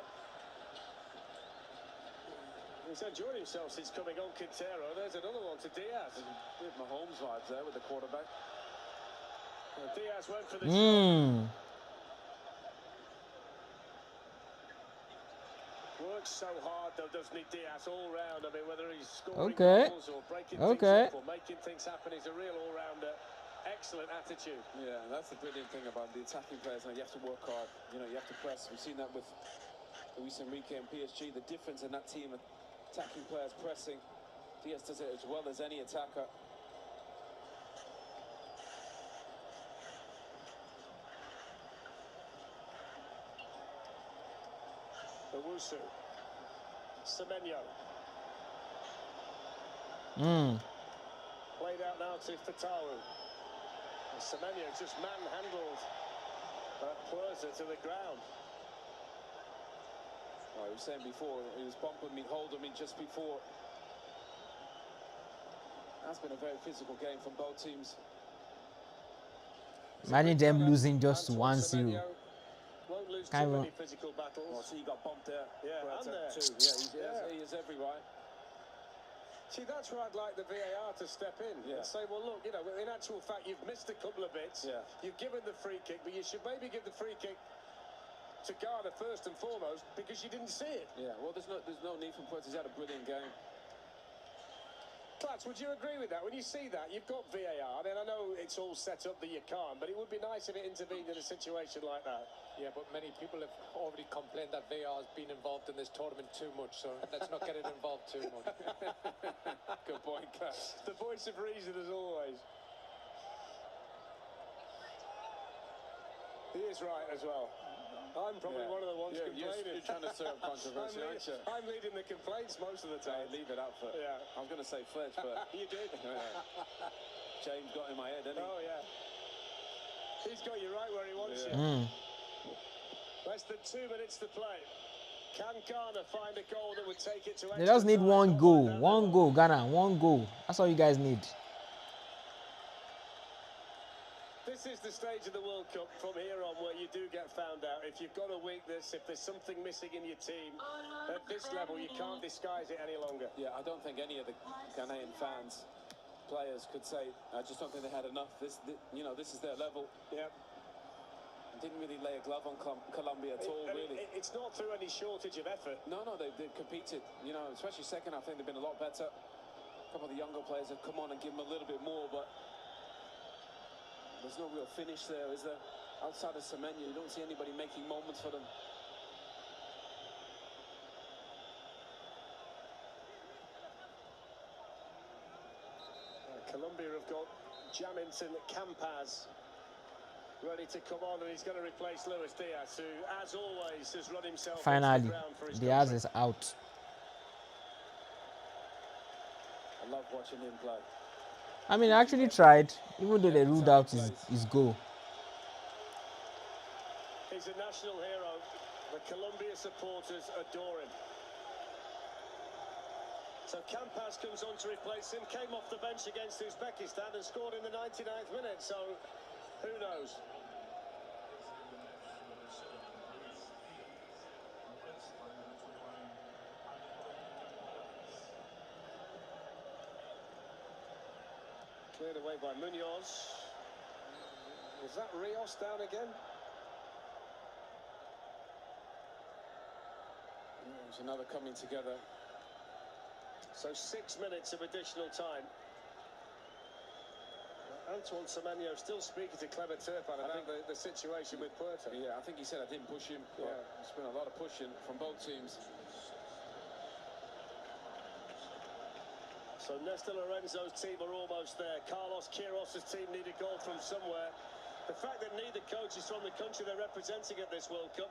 Speaker 3: He's enjoyed himself since coming on. Quintero. There's another one to Diaz.
Speaker 4: With Mahomes vibes there with the quarterback.
Speaker 3: Diaz went for the works so hard though, doesn't he, Diaz, all round. I mean, whether he's scoring goals or breaking things up or making things happen, he's a real all-rounder. Excellent attitude.
Speaker 4: Yeah, and that's the brilliant thing about the attacking players. Now you have to work hard. You know, you have to press. We've seen that with Luis Enrique and PSG. The difference in that team, attacking players pressing. Diaz does it as well as any attacker.
Speaker 3: Owusu. Semenyo. Played out now to Fatawu. And Semenyo just manhandled Puerta to the ground.
Speaker 4: Well, I was saying before, he was bumping me, holding me just before. That's been a very physical game from both teams.
Speaker 1: Imagine them losing just 1-0.
Speaker 3: Won't lose too many physical battles.
Speaker 4: Well, see, he got bumped there.
Speaker 3: Yeah, and there.
Speaker 4: Too. Yeah, he is every right.
Speaker 3: See, that's where I'd like the VAR to step in and say, well, look, you know, in actual fact, you've missed a couple of bits. Yeah. You've given the free kick, but you should maybe give the free kick to Ghana first and foremost because you didn't see it.
Speaker 4: Yeah, well, there's no need for Puerta. He's had a brilliant game.
Speaker 3: Klats, would you agree with that? When you see that, you've got VAR. I mean, I know it's all set up that you can't, but it would be nice if it intervened in a situation like that.
Speaker 2: Yeah, but many people have already complained that VAR has been involved in this tournament too much, so let's not get it involved too much.
Speaker 3: Good point, Klats. The voice of reason as always. He is right as well. I'm probably one of the ones complaining.
Speaker 4: You're trying to stir up controversy, aren't you?
Speaker 3: I'm leading the complaints most of the time.
Speaker 4: Leave it out for.
Speaker 3: Yeah.
Speaker 4: I was going to say Fletch, but
Speaker 3: You did.
Speaker 4: James got in my head, didn't he?
Speaker 3: Oh yeah. He's got you right where he wants you. Less than 2 minutes to play. Can Ghana find a goal that would take it to
Speaker 1: They just need
Speaker 3: extra time?
Speaker 1: one goal. One goal, Ghana. One goal. That's all you guys need.
Speaker 3: This is the stage of the World Cup from here on where you do get found out. If you've got a weakness, if there's something missing in your team, at this level you can't disguise it any longer.
Speaker 4: Yeah, I don't think any of the Ghanaian fans, players could say, I just don't think they had enough. This is their level.
Speaker 3: Yeah.
Speaker 4: Didn't really lay a glove on Colombia at all, really.
Speaker 3: It's not through any shortage of effort.
Speaker 4: No, they competed. Especially second half, I think they've been a lot better. A couple of the younger players have come on and given them a little bit more, but there's no real finish there, is there? Outside of Semenya, you don't see anybody making moments for them.
Speaker 3: Colombia have got Jamington Campaz ready to come on, and he's going to replace Luis Diaz, who, as always, has run himself into the
Speaker 1: Finally,
Speaker 3: ground for his
Speaker 1: Diaz
Speaker 3: country.
Speaker 1: is out.
Speaker 4: I love watching him play.
Speaker 1: I mean, I actually tried, even though they ruled out his goal.
Speaker 3: He's a national hero. The Colombia supporters adore him. So Campaz comes on to replace him, came off the bench against Uzbekistan and scored in the 99th minute, so who knows? Cleared away by Munoz. Was that Rios down again?
Speaker 4: There's another coming together.
Speaker 3: So 6 minutes of additional time. Antoine Semenyo still speaking to Clever Turpin about the situation with Puerto.
Speaker 4: Yeah, I think he said I didn't push him.
Speaker 3: Yeah.
Speaker 4: There's been a lot of pushing from both teams.
Speaker 3: So Néstor Lorenzo's team are almost there. Carlos Queiroz' team need a goal from somewhere. The fact that neither coach is from the country they're representing at this World Cup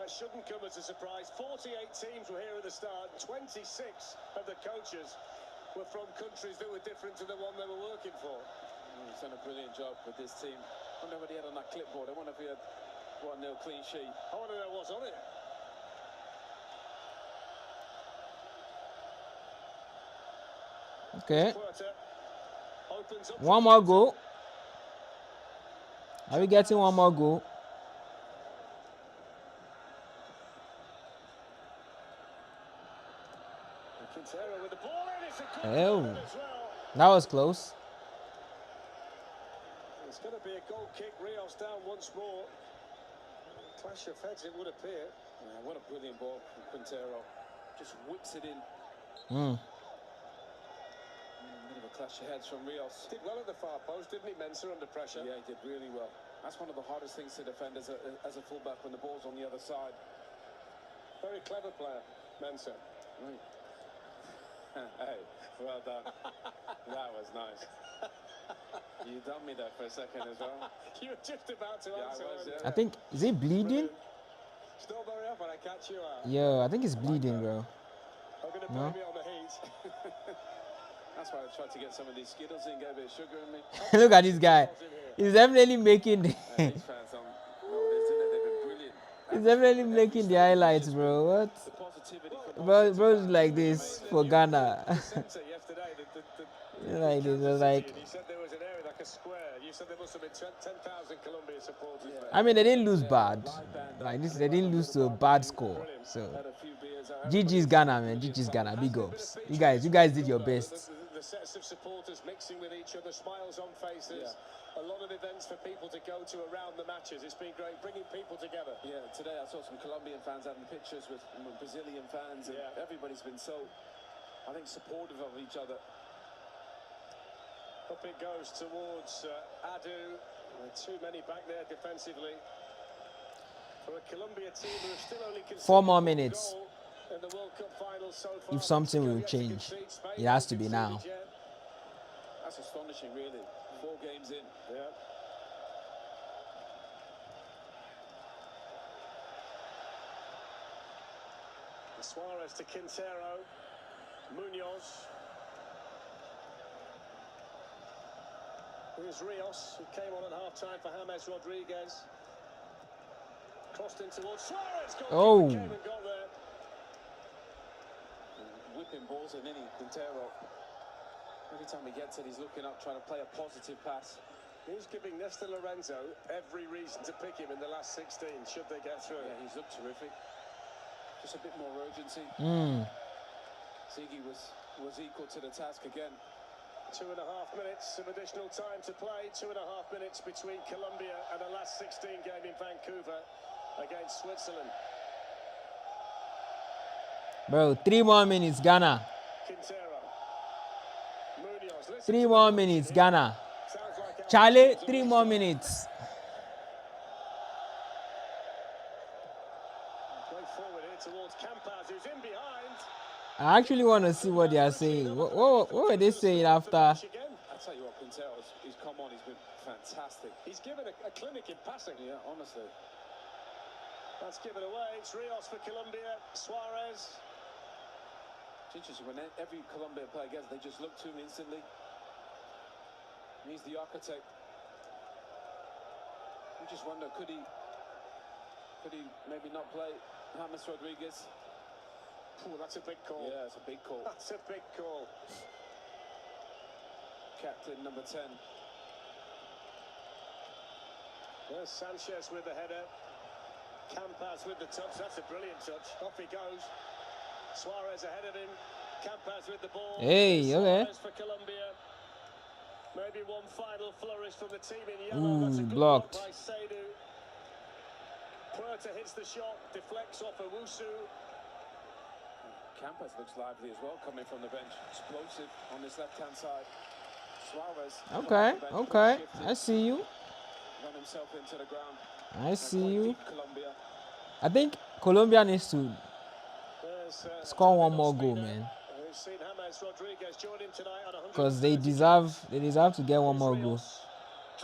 Speaker 3: shouldn't come as a surprise. 48 teams were here at the start. 26 of the coaches were from countries that were different to the one they were working for.
Speaker 4: He's done a brilliant job with this team. I wonder what he had on that clipboard. I wonder if he had 1-0 clean sheet.
Speaker 3: I want to know what's on it.
Speaker 1: Okay.
Speaker 3: Puerto opens up.
Speaker 1: One more goal. Are we getting one more goal?
Speaker 3: Quintero with the ball in. It's a good
Speaker 1: Oh,
Speaker 3: goal as well.
Speaker 1: that was close.
Speaker 3: It's going to be a goal kick. Rios down once more. Clash of heads, it would appear.
Speaker 4: Yeah, what a brilliant ball from Quintero. Just whips it in.
Speaker 1: Mm.
Speaker 4: Bit of a clash of heads from Rios.
Speaker 3: Did well at the far post, didn't he, Mensah, under pressure?
Speaker 4: Yeah, he did really well. That's one of the hardest things to defend as a fullback when the ball's on the other side.
Speaker 3: Very clever player, Mensah.
Speaker 4: Right. Hey, well done. That was nice. You done me there for a second as well.
Speaker 3: You were just about to answer.
Speaker 4: I was,
Speaker 3: weren't
Speaker 4: yeah.
Speaker 1: I think, is he bleeding?
Speaker 3: Stop very up when I catch you out.
Speaker 1: Yeah, I think he's bleeding, bro.
Speaker 3: I'm going to
Speaker 1: No?
Speaker 3: blame it on the heat.
Speaker 4: That's why I tried to get some of these Skittles in, get a bit of sugar in me.
Speaker 1: Look at this guy. He's definitely making
Speaker 4: And these fans don't know this, didn't they? They've been brilliant.
Speaker 1: he's definitely making the highlights, bro. What?
Speaker 4: The positivity from
Speaker 1: Bro's like this for Ghana.
Speaker 3: Centre yesterday,
Speaker 1: Like this, was like.
Speaker 3: he said there was an area like a square. You said there must have been 10,000 Colombia supporters there.
Speaker 1: I mean, they didn't lose bad. Like this, they didn't lose to a bad score. So,
Speaker 4: had a few beers.
Speaker 1: GG's Ghana, man. GG's Ghana. Big ups. You guys did your best.
Speaker 3: The sets of supporters mixing with each other, smiles on faces. A lot of events for people to go to around the matches. It's been great, bringing people together.
Speaker 4: Yeah, today I saw some Colombian fans having pictures with Brazilian fans, and everybody's been so, I think, supportive of each other.
Speaker 3: Up it goes towards Adu. Too many back there defensively. For a Colombia team who have still only conceded
Speaker 1: 4 more
Speaker 3: one
Speaker 1: minutes.
Speaker 3: goal in the World Cup final so far.
Speaker 1: If something will
Speaker 3: Yet to
Speaker 1: change,
Speaker 3: concede. Spain
Speaker 1: it has to be
Speaker 3: conceded
Speaker 1: now.
Speaker 3: yet.
Speaker 4: That's astonishing, really. 4 games in.
Speaker 3: Yeah. Suarez to Quintero. Munoz. Here's Rios, who came on at half-time for James Rodriguez. Crossed in towards Suarez.
Speaker 1: Oh.
Speaker 3: Came and got there.
Speaker 4: Whipping balls in any Quintero. Every time he gets it, he's looking up, trying to play a positive pass.
Speaker 3: He's giving Nesta Lorenzo every reason to pick him in the last 16, should they get through.
Speaker 4: Yeah, he's looked terrific. Just a bit more urgency. Ziggy was equal to the task again.
Speaker 3: 2.5 minutes of additional time to play. 2.5 minutes between Colombia and the last 16 game in Vancouver against Switzerland.
Speaker 1: Bro, 3 more minutes, Ghana.
Speaker 3: Quintero. Munoz.
Speaker 1: 3 more minutes, Ghana. Charlie, 3 more minutes.
Speaker 3: Going forward here towards Campas, who's in behind.
Speaker 1: I actually want to see what they are saying. What were they saying after?
Speaker 4: I'll tell you what, Quintero, he's come on, he's been fantastic.
Speaker 3: He's given a clinic in passing.
Speaker 4: Yeah, honestly.
Speaker 3: That's given away. It's Rios for Colombia. Suarez.
Speaker 4: It's interesting, when every Colombia player gets, they just look to him instantly. He's the architect. You just wonder, could he maybe not play James Rodriguez?
Speaker 3: Ooh, that's a big call.
Speaker 4: Yeah, it's a big call.
Speaker 3: That's a big call.
Speaker 4: Captain number 10.
Speaker 3: There's Sanchez with the header. Campas with the touch. That's a brilliant touch. Off he goes. Suarez ahead of him. Campas with the ball.
Speaker 1: Hey, okay.
Speaker 3: Suarez for Colombia. Maybe one final flourish from the team in yellow. That's a good
Speaker 1: blocked.
Speaker 3: block by Seydu. Puerta hits the shot, deflects off Owusu.
Speaker 4: Campas looks lively as well, coming from the bench. Explosive on this left-hand side. Suarez.
Speaker 1: Okay. I see you.
Speaker 4: Run himself into the ground.
Speaker 1: I see you.
Speaker 4: Colombia.
Speaker 1: I think Colombia needs to score one more goal, man.
Speaker 3: We've seen James Rodriguez join him tonight on 100.
Speaker 1: Because they deserve to get one more goal.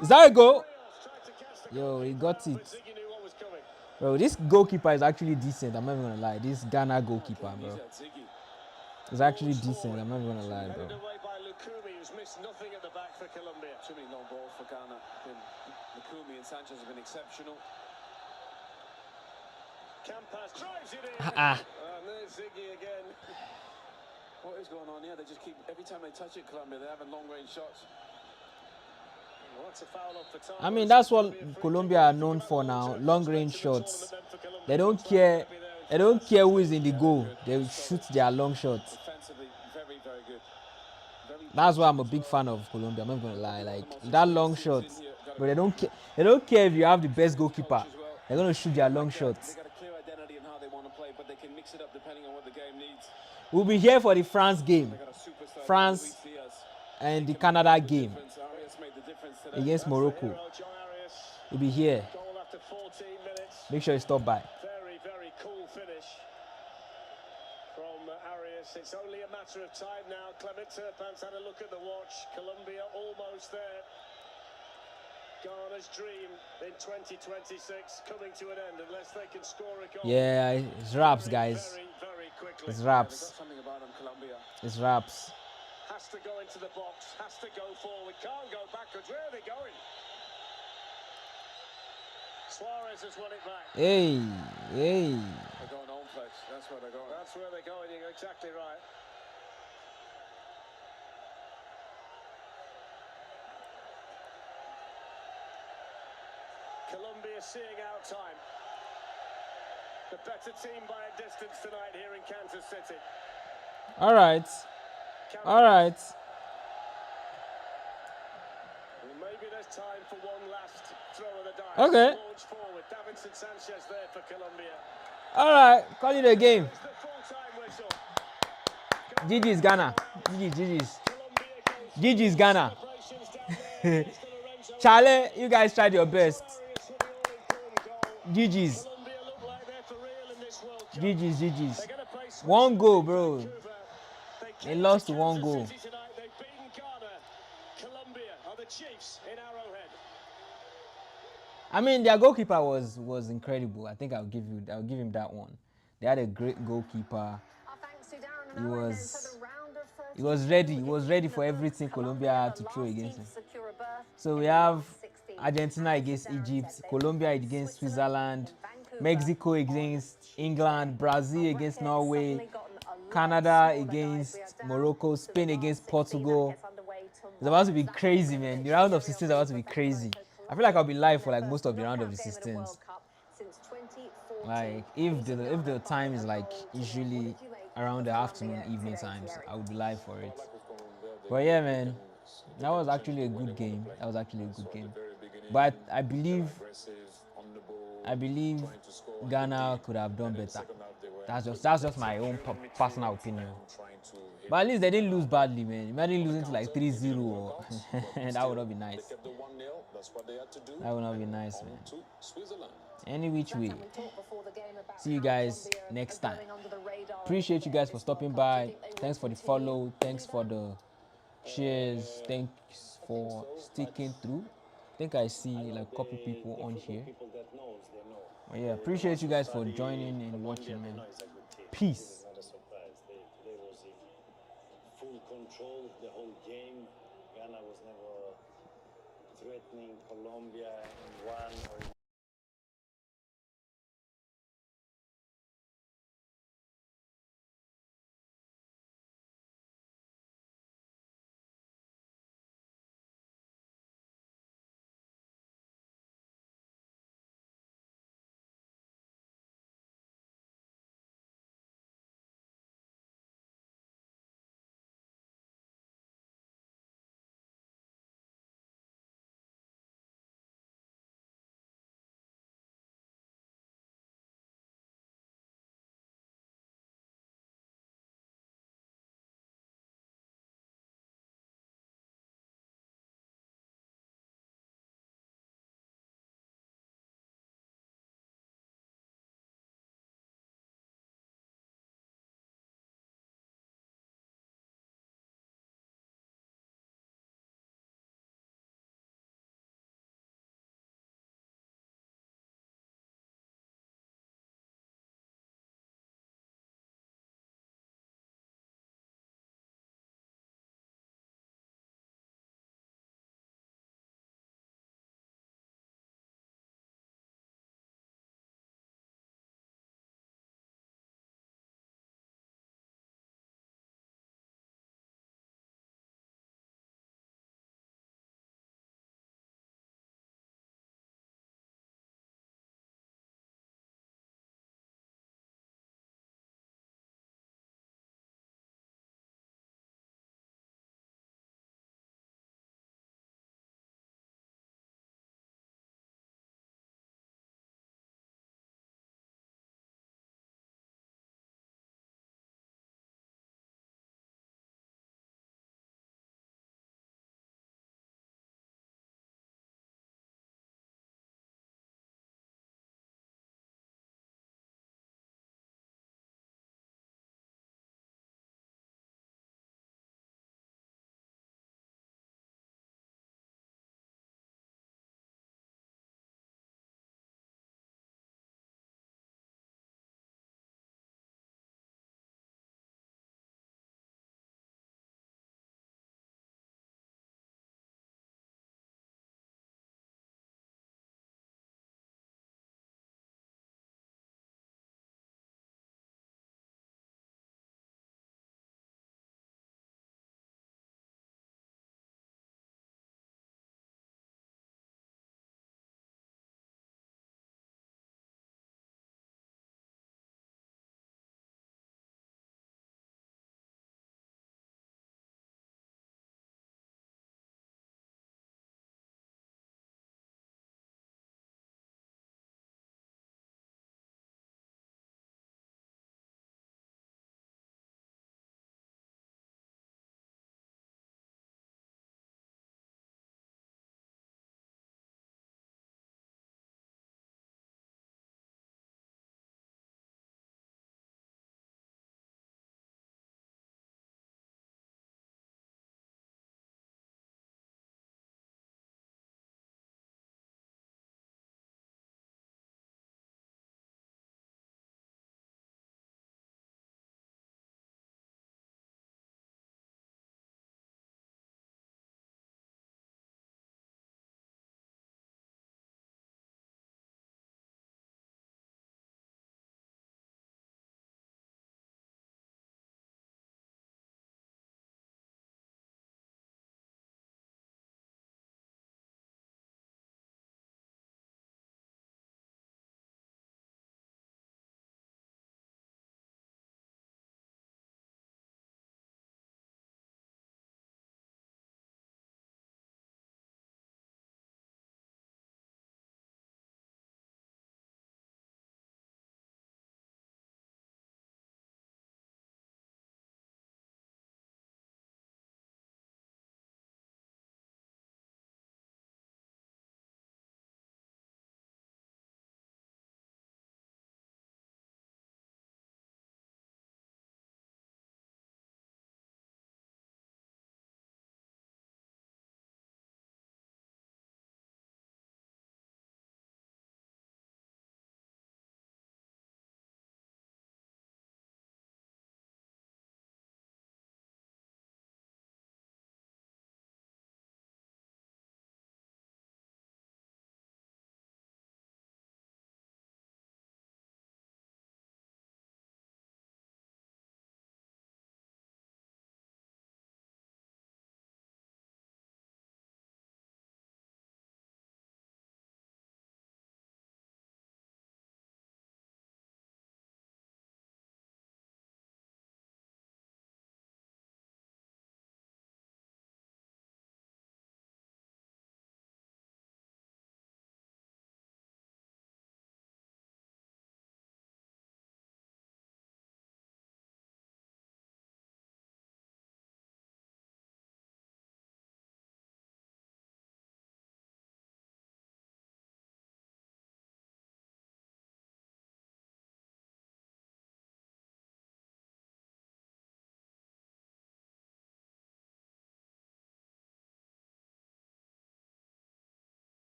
Speaker 1: Is that a goal? Yo, he got it.
Speaker 3: Ziggy knew what was coming.
Speaker 1: Bro, this goalkeeper is actually decent. I'm not even gonna lie. This Ghana goalkeeper, bro, is actually decent. I'm not even gonna lie, bro.
Speaker 3: Headed away by Lukumi, who's missed nothing at the back for Colombia.
Speaker 4: Too many long balls for Ghana. Lukumi and Sanchez have been exceptional.
Speaker 3: Campas drives it in.
Speaker 1: Ah.
Speaker 3: And there's Ziggy again.
Speaker 4: What is going on here? They just keep, every time they touch it, Colombia, they're having long-range shots.
Speaker 3: Well, that's a foul off the time.
Speaker 1: I mean, that's what Colombia are known for now. Long-range shots. They don't care. They don't care who is in the goal. They will shoot their long shots.
Speaker 4: Defensively, very, very good.
Speaker 1: That's why I'm a big fan of Colombia. I'm not gonna lie. Like that long shot, but they don't care. They don't care if you have the best goalkeeper. They're gonna shoot their long shots.
Speaker 4: They got a clear identity in how they want to play, but they can mix it up depending on what the game needs.
Speaker 1: We'll be here for the France game,
Speaker 4: They got a superstar.
Speaker 1: France
Speaker 4: Luis Diaz.
Speaker 1: and the Canada game
Speaker 4: Arias made the difference today.
Speaker 1: against Morocco.
Speaker 3: Hero, John Arias.
Speaker 1: We'll be here.
Speaker 3: Goal after 14 minutes.
Speaker 1: Make sure you stop by.
Speaker 3: Very, very cool finish from Arias. It's only a matter of time now. Clement Turpin's had a look at the watch. Colombia almost there. Ghana's dream in 2026 coming to an end unless they can score a goal.
Speaker 1: Yeah, it's wraps, guys.
Speaker 3: Very, very quickly.
Speaker 1: It's
Speaker 4: They
Speaker 1: wraps.
Speaker 4: got something about them, Colombia.
Speaker 1: It's wraps.
Speaker 3: Has to go into the box. Has to go forward. Can't go backwards. Where are they going? Suarez has won it back.
Speaker 1: Hey.
Speaker 4: They're going home flex. That's where they're going.
Speaker 3: That's where they're going. You're exactly right. Colombia seeing out time. The better team by a distance tonight here in Kansas City.
Speaker 1: All right.
Speaker 3: Well, maybe there's time for one last throw of the dice.
Speaker 1: Okay.
Speaker 3: Launch forward. Davinson Sanchez there for Colombia.
Speaker 1: All right. Call it a game.
Speaker 3: It's the full-time whistle.
Speaker 1: GG's Ghana. GG's.
Speaker 3: Colombia goes
Speaker 1: GG's Ghana.
Speaker 3: celebrations down there. It's the Lorenzo
Speaker 1: Charlie, you guys tried your best.
Speaker 3: Arias for the all-important goal.
Speaker 1: GG's.
Speaker 3: Colombia look like they're for real in this World Cup.
Speaker 1: GG's.
Speaker 3: They're gonna play
Speaker 1: One goal, bro.
Speaker 3: Vancouver.
Speaker 1: They
Speaker 3: came
Speaker 1: lost
Speaker 3: to
Speaker 1: to one
Speaker 3: Kansas
Speaker 1: goal.
Speaker 3: City tonight. They've beaten Ghana. Colombia are the Chiefs in Arrowhead.
Speaker 1: I mean, their goalkeeper was incredible. I think I'll give him that one. They had a great goalkeeper. He was ready. He was ready for everything Colombia had to throw against him. So we have Argentina against Egypt, Colombia against Switzerland, Mexico against England, Brazil against Norway, Canada against Morocco, Spain against Portugal. It's about to be crazy, man. The round of 16 is about to be crazy. I feel like I'll be live for like most of the round of the 16s. Like if the time is like usually around the afternoon, evening times, I would be live for it. But yeah, man, that was actually a good game. That was actually a good game. But I believe Ghana could have done better. That's just my own personal opinion. But at least they didn't lose badly, man. Imagine losing to like 3-0 or that would not be nice. That would not be nice, man. Any which way. See you guys next time. Appreciate you guys for stopping by. Thanks for the follow. Thanks for the shares. Thanks for sticking through. I think I see like a couple people on here. But yeah, appreciate you guys for joining and watching, man. Peace.
Speaker 5: Full control the whole game. Ghana was never threatening Colombia in one or in